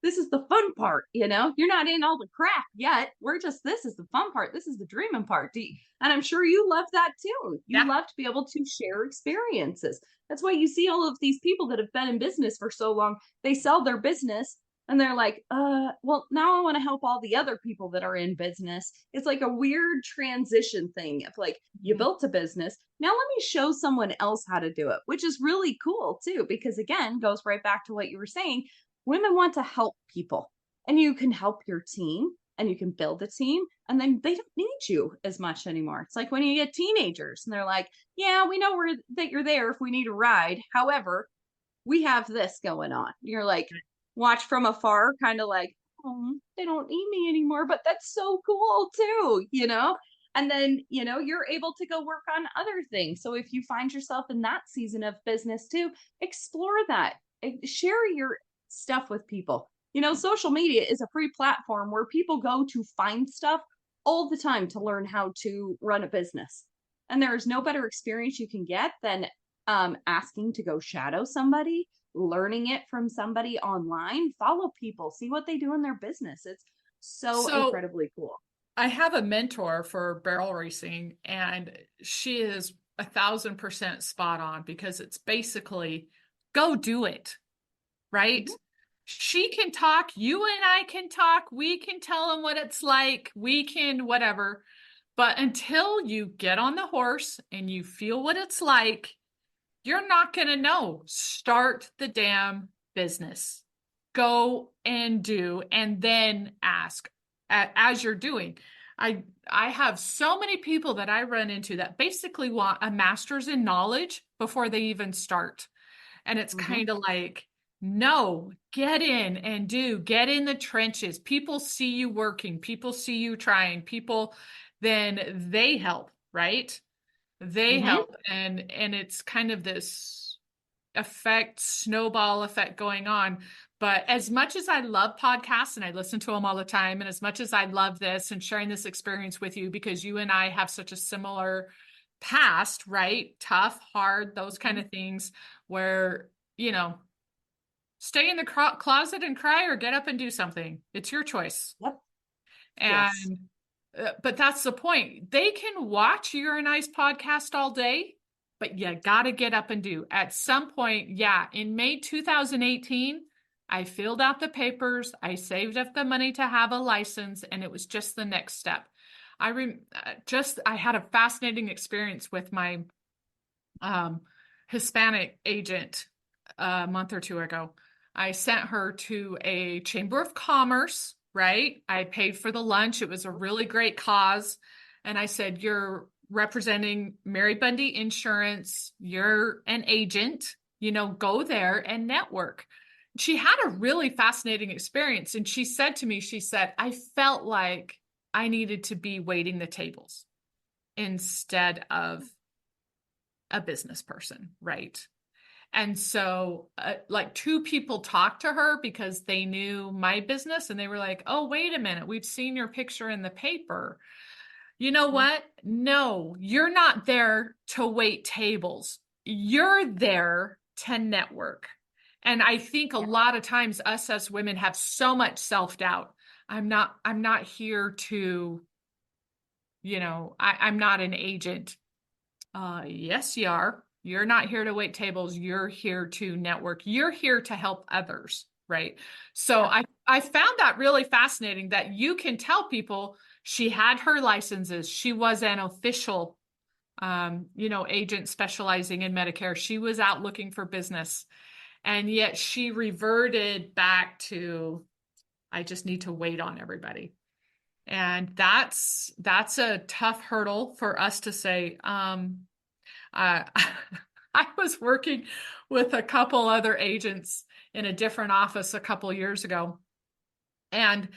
Speaker 1: this is the fun part, you're not in all the crap yet. This is the fun part. This is the dreaming part. And I'm sure you love that too. You love to be able to share experiences. That's why you see all of these people that have been in business for so long. They sell their business And they're like, well, now I want to help all the other people that are in business. It's like a weird transition thing of like, you
Speaker 2: Mhm.
Speaker 1: built a business. Now let me show someone else how to do it, which is really cool too, because again, goes right back to what you were saying. Women want to help people, and you can help your team and you can build a team, and then they don't need you as much anymore. It's like when you get teenagers and they're like, yeah, we know that you're there if we need a ride. However, we have this going on. You're like, watch from afar, kind of like, oh, they don't need me anymore, but that's so cool too, you know? And then, you know, you're able to go work on other things. So if you find yourself in that season of business too, explore that. Share your stuff with people. You know, social media is a free platform where people go to find stuff all the time to learn how to run a business. And there is no better experience you can get than asking to go shadow somebody, learning it from somebody online, follow people, see what they do in their business. It's so
Speaker 2: So
Speaker 1: incredibly cool.
Speaker 2: I have a mentor for barrel racing, and she is 1,000% spot on because it's basically go do it, right?
Speaker 1: Mhm.
Speaker 2: She can talk, you and I can talk, we can tell them what it's like, we can whatever. But until you get on the horse and you feel what it's like, you're not going to know. Start the damn business. Go and do, and then ask as you're doing. I have so many people that I run into that basically want a master's in knowledge before they even start. And it's
Speaker 1: Mhm.
Speaker 2: kind of like, no, get in and do, get in the trenches. People see you working, people see you trying, people, then they help, right? They
Speaker 1: Mhm.
Speaker 2: help. And it's kind of this effect, snowball effect going on. But as much as I love podcasts and I listen to them all the time, and as much as I love this and sharing this experience with you, because you and I have such a similar past, right? Tough, hard, those kind
Speaker 1: Mhm.
Speaker 2: of things where, you know, stay in the closet and cry or get up and do something. It's your choice.
Speaker 1: Yep. Yes.
Speaker 2: And, but that's the point. They can watch your nice podcast all day, but you got to get up and do. At some point, yeah, in May 2018, I filled out the papers, I saved up the money to have a license, and it was just the next step. I had a fascinating experience with my um, Hispanic agent a month or two ago. I sent her to a Chamber of Commerce, right? I paid for the lunch. It was a really great cause. And I said, you're representing Mary Bundy Insurance. You're an agent, go there and network. She had a really fascinating experience. And she said to me, she said, I felt like I needed to be waiting the tables instead of a business person, right? And so, like, two people talked to her because they knew my business and they were like, oh, wait a minute, we've seen your picture in the paper. You know
Speaker 1: Mhm.
Speaker 2: what? No, you're not there to wait tables. You're there to network. And I think a
Speaker 1: Yeah.
Speaker 2: lot of times us as women have so much self-doubt. I'm not here to, I'm not an agent. Yes, you are. You're not here to wait tables. You're here to network. You're here to help others, right? So
Speaker 1: Yeah.
Speaker 2: I found that really fascinating that you can tell people she had her licenses. She was an official, agent specializing in Medicare. She was out looking for business, and yet she reverted back to, I just need to wait on everybody. And that's a tough hurdle for us to say. Uh, I was working with a couple other agents in a different office a couple years ago, and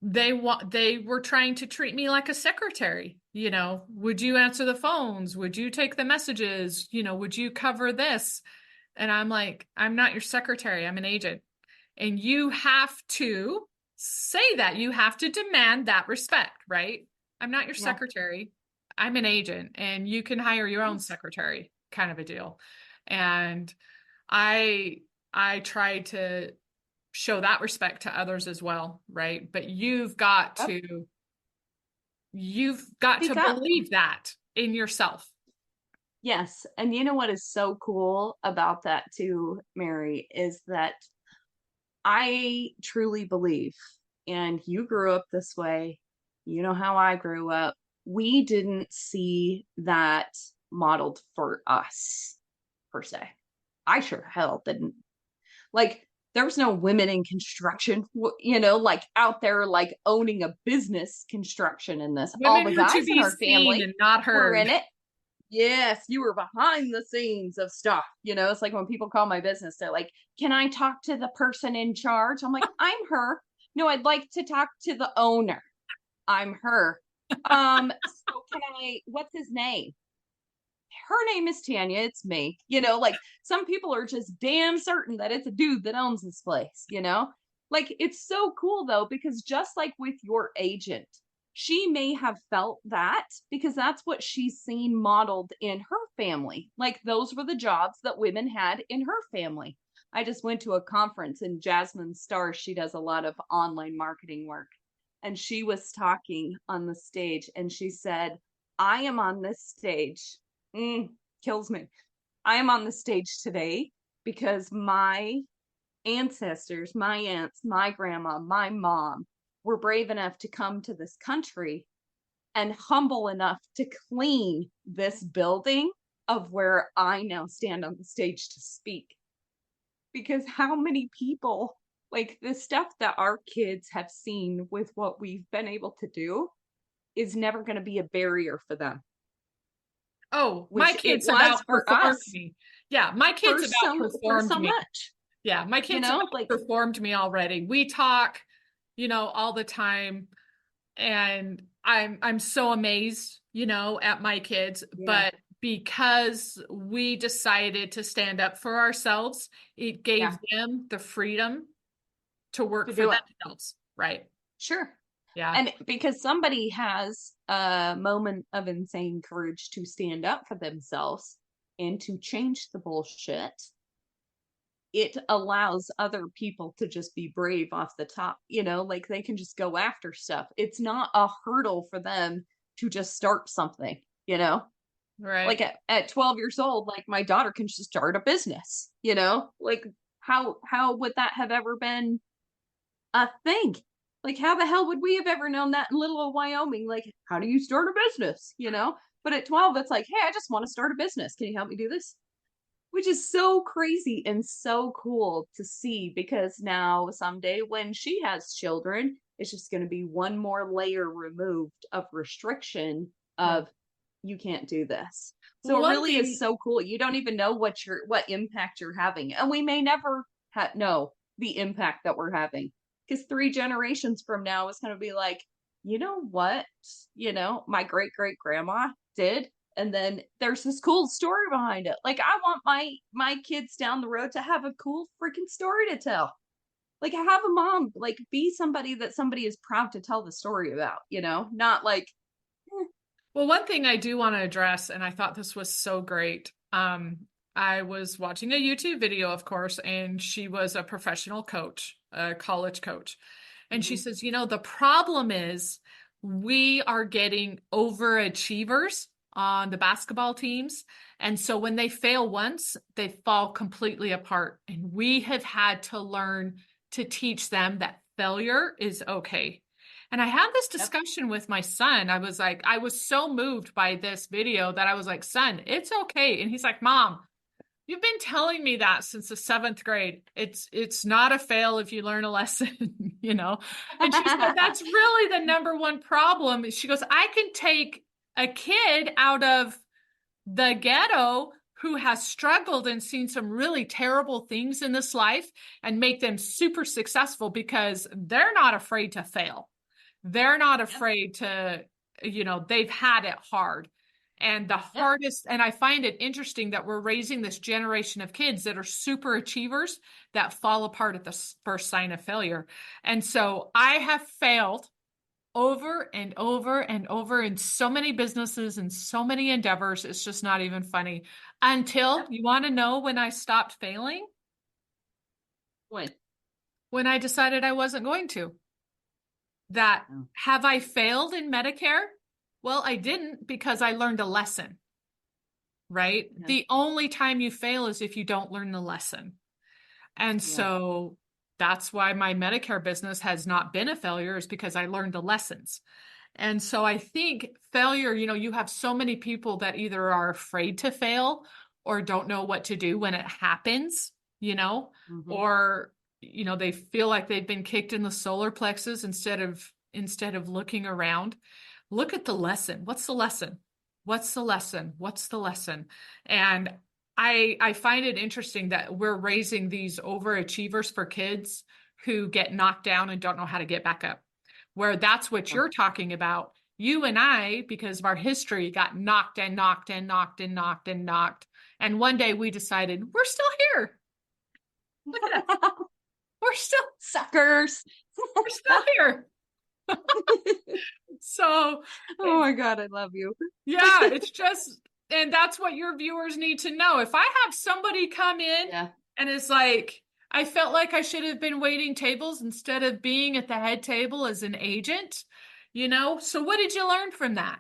Speaker 2: they were trying to treat me like a secretary. Would you answer the phones? Would you take the messages? Would you cover this? And I'm like, I'm not your secretary. I'm an agent, and you have to say that. You have to demand that respect, right? I'm not your
Speaker 1: Yeah.
Speaker 2: secretary. I'm an agent, and you can hire your own
Speaker 1: Yes.
Speaker 2: secretary, kind of a deal. And I try to show that respect to others as well, right? But
Speaker 1: Yep.
Speaker 2: you've got to
Speaker 1: Speak up.
Speaker 2: believe that in yourself.
Speaker 1: Yes. And you know what is so cool about that too, Mary, is that I truly believe, and you grew up this way, you know how I grew up. We didn't see that modeled for us, per se. I sure hell didn't. Like, there was no women in construction, like out there, like owning a business construction in this. All
Speaker 2: Women
Speaker 1: the
Speaker 2: are to
Speaker 1: guys in
Speaker 2: be
Speaker 1: our
Speaker 2: seen
Speaker 1: family
Speaker 2: and not
Speaker 1: were
Speaker 2: heard.
Speaker 1: in it. Yes, you were behind the scenes of stuff. It's like when people call my business, they're like, can I talk to the person in charge? I'm like, I'm her. No, I'd like to talk to the owner. I'm her. So what's his name? Her name is Tanya. It's me. Like some people are just damn certain that it's a dude that owns this place. Like it's so cool though, because just like with your agent, she may have felt that because that's what she's seen modeled in her family. Like those were the jobs that women had in her family. I just went to a conference and Jasmine Starr, she does a lot of online marketing work. And she was talking on the stage and she said, I am on this stage. Kills me. I am on the stage today because my ancestors, my aunts, my grandma, my mom were brave enough to come to this country and humble enough to clean this building of where I now stand on the stage to speak. Because how many people, like the stuff that our kids have seen with what we've been able to do, is never going to be a barrier for them.
Speaker 2: Oh, my
Speaker 1: Which it
Speaker 2: kids have
Speaker 1: was for
Speaker 2: outperformed
Speaker 1: us
Speaker 2: me. Yeah, my
Speaker 1: for
Speaker 2: kids have
Speaker 1: for
Speaker 2: outperformed
Speaker 1: so
Speaker 2: me.
Speaker 1: much.
Speaker 2: Yeah, my kids have
Speaker 1: Like
Speaker 2: outperformed me already. We talk, all the time, and I'm so amazed, at my kids,
Speaker 1: yeah,
Speaker 2: but because we decided to stand up for ourselves, it
Speaker 1: yeah,
Speaker 2: gave them the freedom to work
Speaker 1: to
Speaker 2: for
Speaker 1: do it.
Speaker 2: themselves, right?
Speaker 1: Sure.
Speaker 2: Yeah.
Speaker 1: And because somebody has a moment of insane courage to stand up for themselves and to change the bullshit, it allows other people to just be brave off the top, like they can just go after stuff. It's not a hurdle for them to just start something. Like
Speaker 2: Right.
Speaker 1: at 12 years old, like my daughter can just start a business. Like how would that have ever been a thing? Like how the hell would we have ever known that in little old Wyoming? Like, how do you start a business? But at 12, it's like, hey, I just want to start a business. Can you help me do this? Which is so crazy and so cool to see because now someday when she has children, it's just going to be one more layer removed of restriction
Speaker 2: Right.
Speaker 1: of you can't do this.
Speaker 2: Well,
Speaker 1: So it
Speaker 2: one
Speaker 1: really is
Speaker 2: thing,
Speaker 1: so cool. You don't even know what impact you're having, and we may never know the impact that we're having because 3 generations from now is going to be like, you know what, my great great grandma did, and then there's this cool story behind it. Like I want my kids down the road to have a cool freaking story to tell. Like have a mom, like be somebody that somebody is proud to tell the story about, not like
Speaker 2: well, one thing I do want to address, and I thought this was so great. I was watching a YouTube video, of course, and she was a professional coach, a college coach. And she
Speaker 1: mhm,
Speaker 2: says, the problem is we are getting overachievers on the basketball teams. And so when they fail once, they fall completely apart. And we have had to learn to teach them that failure is okay. And I had this
Speaker 1: yep,
Speaker 2: discussion with my son. I was so moved by this video that I was like, son, it's okay. And he's like, Mom, you've been telling me that since the seventh grade. It's not a fail if you learn a lesson. And she said, that's really the number one problem. She goes, I can take a kid out of the ghetto who has struggled and seen some really terrible things in this life and make them super successful because they're not afraid to fail. They're not
Speaker 1: yep,
Speaker 2: afraid to, they've had it hard. And the
Speaker 1: yep,
Speaker 2: hardest, and I find it interesting that we're raising this generation of kids that are super achievers that fall apart at the first sign of failure. And so I have failed over and over and over in so many businesses and so many endeavors. It's just not even funny. Until
Speaker 1: yep.
Speaker 2: you want to know when I stopped failing?
Speaker 1: When?
Speaker 2: When I decided I wasn't going to. That
Speaker 1: Oh,
Speaker 2: have I failed in Medicare? Well, I didn't because I learned a lesson, right?
Speaker 1: yeah,
Speaker 2: The only time you fail is if you don't learn the lesson. And
Speaker 1: yeah,
Speaker 2: so that's why my Medicare business has not been a failure, is because I learned the lessons. And so I think failure, you have so many people that either are afraid to fail or don't know what to do when it happens,
Speaker 1: Mhm.
Speaker 2: or, they feel like they've been kicked in the solar plexus instead of looking around. Look at the lesson. What's the lesson? What's the lesson? What's the lesson? And I find it interesting that we're raising these overachievers for kids who get knocked down and don't know how to get back up. Where that's what you're talking about. You and I, because of our history, got knocked and knocked and knocked and knocked and knocked. And one day we decided, we're still here. Look at us. We're still
Speaker 1: Suckers.
Speaker 2: we're still here. So,
Speaker 1: Oh my God, I love you.
Speaker 2: yeah, it's just, and that's what your viewers need to know. If I have somebody come in and it's like, I felt like I should have been waiting tables instead of being at the head table as an agent, so what did you learn from that?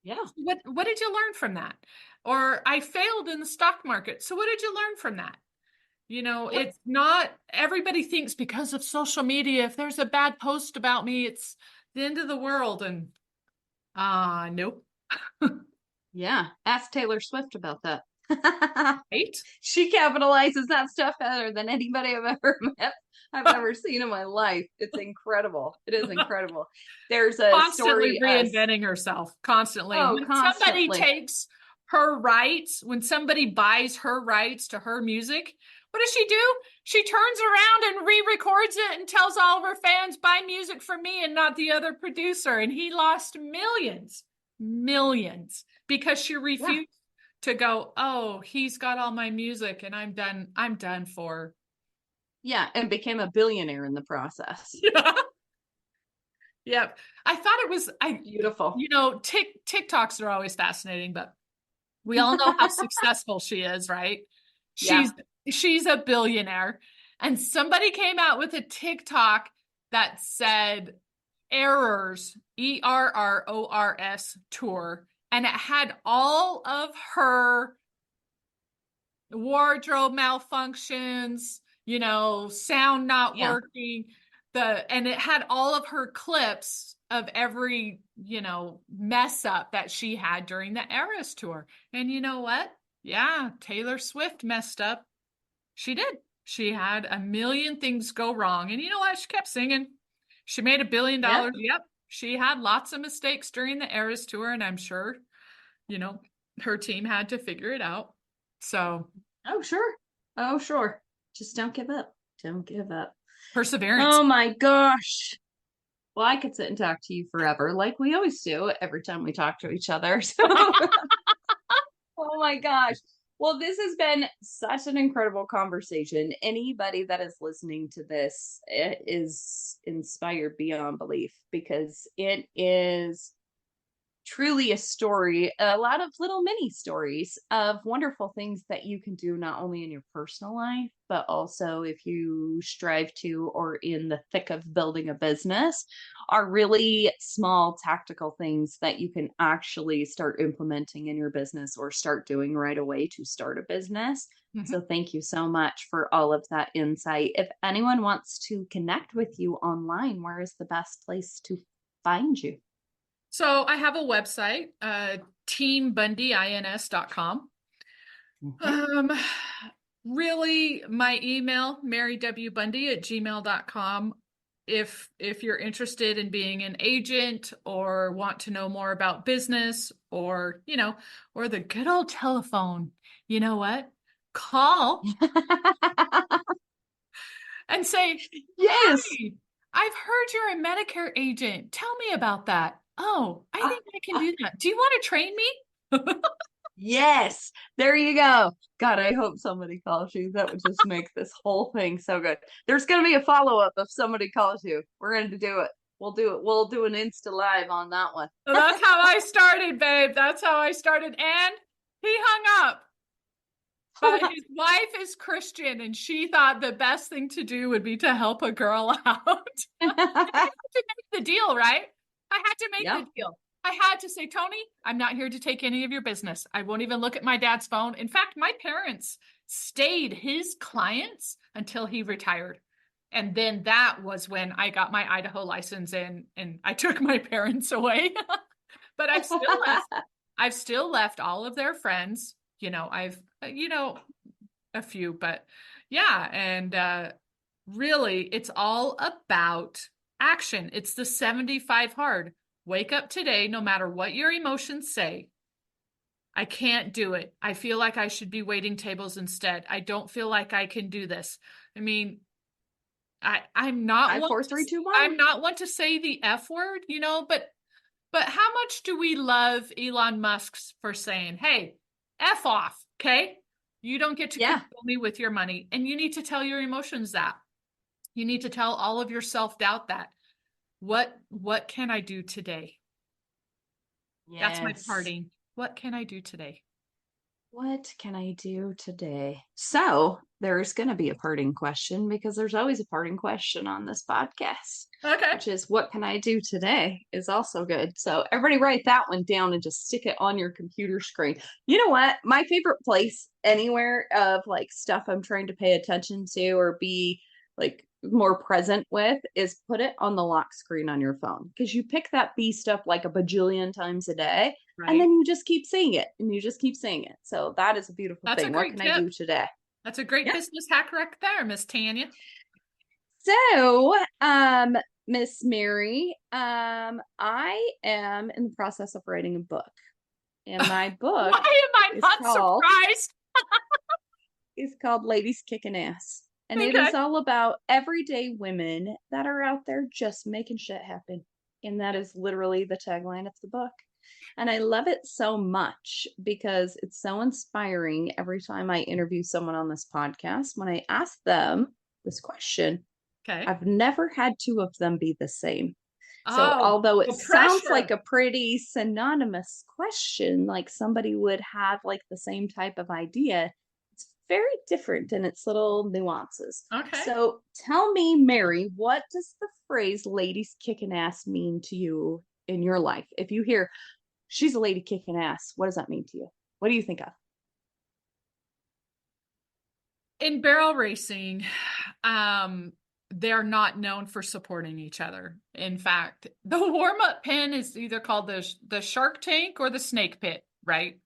Speaker 1: Yeah.
Speaker 2: What did you learn from that? Or I failed in the stock market. So what did you learn from that? It's not, everybody thinks because of social media, if there's a bad post about me, it's the end of the world. And nope.
Speaker 1: Yeah. Ask Taylor Swift about that.
Speaker 2: Right?
Speaker 1: She capitalizes that stuff better than anybody I've ever met. I've ever seen in my life. It's incredible. It is incredible. There's a
Speaker 2: Constantly
Speaker 1: story.
Speaker 2: reinventing herself, constantly.
Speaker 1: Oh,
Speaker 2: When somebody
Speaker 1: constantly.
Speaker 2: takes her rights, when somebody buys her rights to her music, what does she do? She turns around and re-records it and tells all of her fans, buy music from me and not the other producer. And he lost millions, because she refused to go, oh, he's got all my music and I'm done for.
Speaker 1: Yeah, and became a billionaire in the process.
Speaker 2: Yeah. Yep. I thought it was,
Speaker 1: Beautiful.
Speaker 2: TikToks are always fascinating, but we all know how successful she is, right?
Speaker 1: Yeah.
Speaker 2: She's a billionaire. And somebody came out with a TikTok that said Errors, ERRORS tour. And it had all of her wardrobe malfunctions, sound not working, and it had all of her clips of every, mess up that she had during the Eras tour. And you know what? Yeah, Taylor Swift messed up. She did. She had a million things go wrong. And you know what? She kept singing. She made $1 billion. Yep. She had lots of mistakes during the Eras tour, and I'm sure, her team had to figure it out. So.
Speaker 1: Oh, sure. Oh, sure. Just don't give up. Don't give up.
Speaker 2: Perseverance.
Speaker 1: Oh my gosh. Well, I could sit and talk to you forever, like we always do every time we talk to each other. So. Oh my gosh. Well, this has been such an incredible conversation. Anybody that is listening to this is inspired beyond belief, because it is truly a story, a lot of little mini stories of wonderful things that you can do not only in your personal life, but also if you strive to, or in the thick of building a business, are really small tactical things that you can actually start implementing in your business or start doing right away to start a business. Mm-hmm. So thank you so much for all of that insight. If anyone wants to connect with you online, where is the best place to find you?
Speaker 2: So I have a website, teambundyins.com. Okay. Really, my email, marywbundy@gmail.com. If you're interested in being an agent or want to know more about business, or, or the good old telephone, you know what? Call and say,
Speaker 1: yes,
Speaker 2: hey, I've heard you're a Medicare agent. Tell me about that. Oh, I think I can do that. Do you want to train me?
Speaker 1: Yes, there you go. God, I hope somebody calls you. That would just make this whole thing so good. There's going to be a follow-up if somebody calls you. We're going to do it. We'll do it. We'll do an Insta Live on that one.
Speaker 2: So that's how I started, babe. That's how I started. And he hung up. But his wife is Christian, and she thought the best thing to do would be to help a girl out. I had to make the deal, right? I had to make the deal. I had to say, Tony, I'm not here to take any of your business. I won't even look at my dad's phone. In fact, my parents stayed his clients until he retired. And then that was when I got my Idaho license and I took my parents away. But I've still left all of their friends. I've a few, but yeah, and really it's all about action. It's the 75 hard. Wake up today, no matter what your emotions say. I can't do it. I feel like I should be waiting tables instead. I don't feel like I can do this. I mean, I'm not
Speaker 1: Five,
Speaker 2: one
Speaker 1: four,
Speaker 2: to,
Speaker 1: three, two,
Speaker 2: I'm
Speaker 1: one.
Speaker 2: not one to say the F word, but how much do we love Elon Musk's for saying, "Hey, F off, okay? You don't get to
Speaker 1: Yeah.
Speaker 2: control me with your money." And you need to tell your emotions that. You need to tell all of your self-doubt that. What can I do today? That's my
Speaker 1: Yes.
Speaker 2: parting. What can I do today?
Speaker 1: What can I do today? So there's going to be a parting question because there's always a parting question on this podcast,
Speaker 2: Okay.
Speaker 1: which is what can I do today is also good. So everybody write that one down and just stick it on your computer screen. You know what? My favorite place anywhere of like stuff I'm trying to pay attention to or be like more present with is put it on the lock screen on your phone because you pick that beast up like a bajillion times a day and
Speaker 2: Right.
Speaker 1: then you just keep seeing it and you just keep seeing it. So that is a beautiful
Speaker 2: That's a
Speaker 1: thing. What
Speaker 2: great
Speaker 1: can I
Speaker 2: tip.
Speaker 1: do today?
Speaker 2: That's a great
Speaker 1: Yeah.
Speaker 2: business hack right there, Miss Tanya.
Speaker 1: So, Miss Mary, I am in the process of writing a book. And my
Speaker 2: Why
Speaker 1: book
Speaker 2: am I
Speaker 1: is
Speaker 2: not
Speaker 1: called
Speaker 2: surprised?
Speaker 1: Ladies Kickin Ass. And it
Speaker 2: Okay.
Speaker 1: is all about everyday women that are out there just making shit happen. And that is literally the tagline of the book. And I love it so much because it's so inspiring every time I interview someone on this podcast. When I ask them this question,
Speaker 2: Okay.
Speaker 1: I've never had two of them be the same. So,
Speaker 2: Oh,
Speaker 1: although it
Speaker 2: the
Speaker 1: sounds like
Speaker 2: pressure.
Speaker 1: a pretty synonymous question, like somebody would have like the same type of idea, it's very different in its little nuances.
Speaker 2: Okay.
Speaker 1: So, tell me, Mary, what does the phrase ladies kicking ass mean to you in your life? If you hear she's a lady kicking ass, what does that mean to you? What do you think of?
Speaker 2: In barrel racing, they're not known for supporting each other. In fact, the warm-up pen is either called the shark tank or the snake pit, right?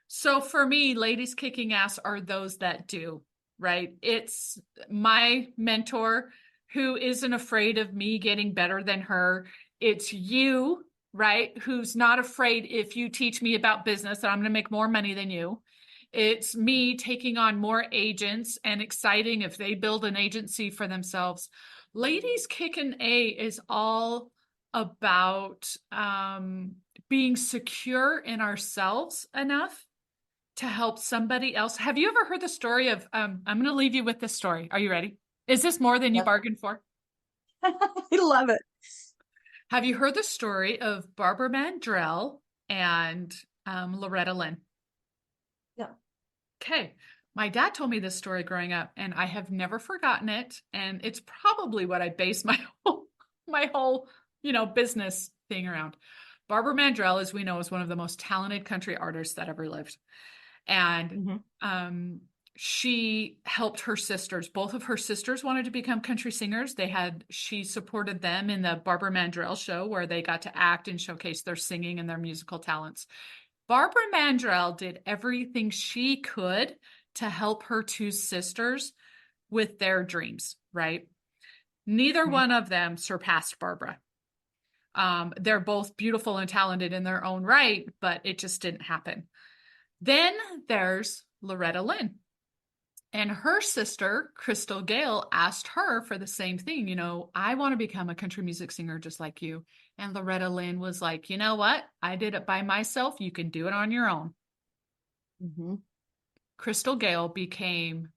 Speaker 2: So for me, ladies kicking ass are those that do, right? It's my mentor who isn't afraid of me getting better than her. It's you, right? Who's not afraid if you teach me about business that I'm going to make more money than you. It's me taking on more agents and exciting if they build an agency for themselves. Ladies Kickin' A is all about being secure in ourselves enough to help somebody else. Have you ever heard the story of, I'm going to leave you with this story. Are you ready? Is this more than you
Speaker 1: Yep.
Speaker 2: bargained for?
Speaker 1: I love it.
Speaker 2: Have you heard the story of Barbara Mandrell and Loretta Lynn?
Speaker 1: Yeah.
Speaker 2: Okay. My dad told me this story growing up, and I have never forgotten it. And it's probably what I base my whole, business thing around. Barbara Mandrell, as we know, is one of the most talented country artists that ever lived. And she helped her sisters. Both of her sisters wanted to become country singers. She supported them in the Barbara Mandrell show where they got to act and showcase their singing and their musical talents. Barbara Mandrell did everything she could to help her two sisters with their dreams, right? Neither one of them surpassed Barbara. They're both beautiful and talented in their own right, but it just didn't happen. Then there's Loretta Lynn. And her sister, Crystal Gale, asked her for the same thing. I want to become a country music singer just like you. And Loretta Lynn was like, you know what? I did it by myself. You can do it on your own.
Speaker 1: Mm-hmm.
Speaker 2: Crystal Gale became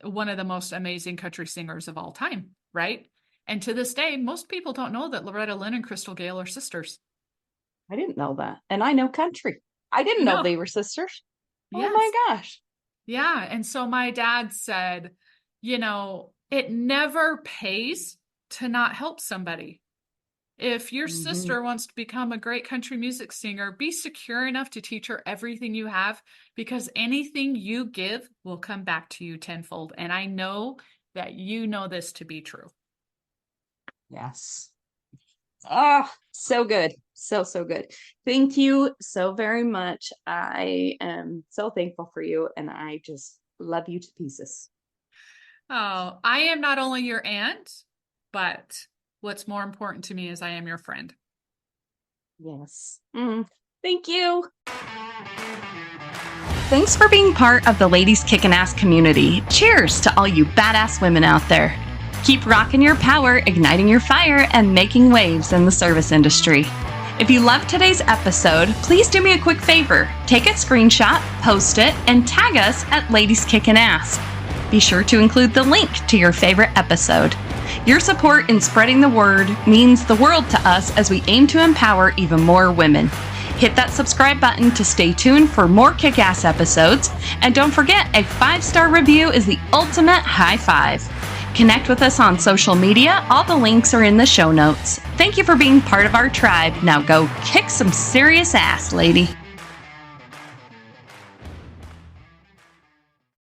Speaker 2: one of the most amazing country singers of all time, right? And to this day, most people don't know that Loretta Lynn and Crystal Gale are sisters.
Speaker 1: I didn't know that. And I know country. I didn't
Speaker 2: You
Speaker 1: know
Speaker 2: know?
Speaker 1: they were sisters. Oh my
Speaker 2: Yes.
Speaker 1: gosh.
Speaker 2: Yeah. And so my dad said, it never pays to not help somebody. If your sister wants to become a great country music singer, be secure enough to teach her everything you have, because anything you give will come back to you tenfold. And I know that you know this to be true.
Speaker 1: Yes. Oh, so good. So good. Thank you so very much. I am so thankful for you, and I just love you to pieces.
Speaker 2: Oh, I am not only your aunt, but what's more important to me is I am your friend.
Speaker 1: Yes. Thank you. Thanks for being part of the Ladies Kickin Ass community. Cheers to all you badass women out there. Keep rocking your power, igniting your fire, and making waves in the service industry. If you loved today's episode, please do me a quick favor. Take a screenshot, post it, and tag us at Ladies Kickin Ass. Be sure to include the link to your favorite episode. Your support in spreading the word means the world to us as we aim to empower even more women. Hit that subscribe button to stay tuned for more kick-ass episodes. And don't forget, a 5-star review is the ultimate high five. Connect with us on social media. All the links are in the show notes. Thank you for being part of our tribe. Now go kick some serious ass, lady.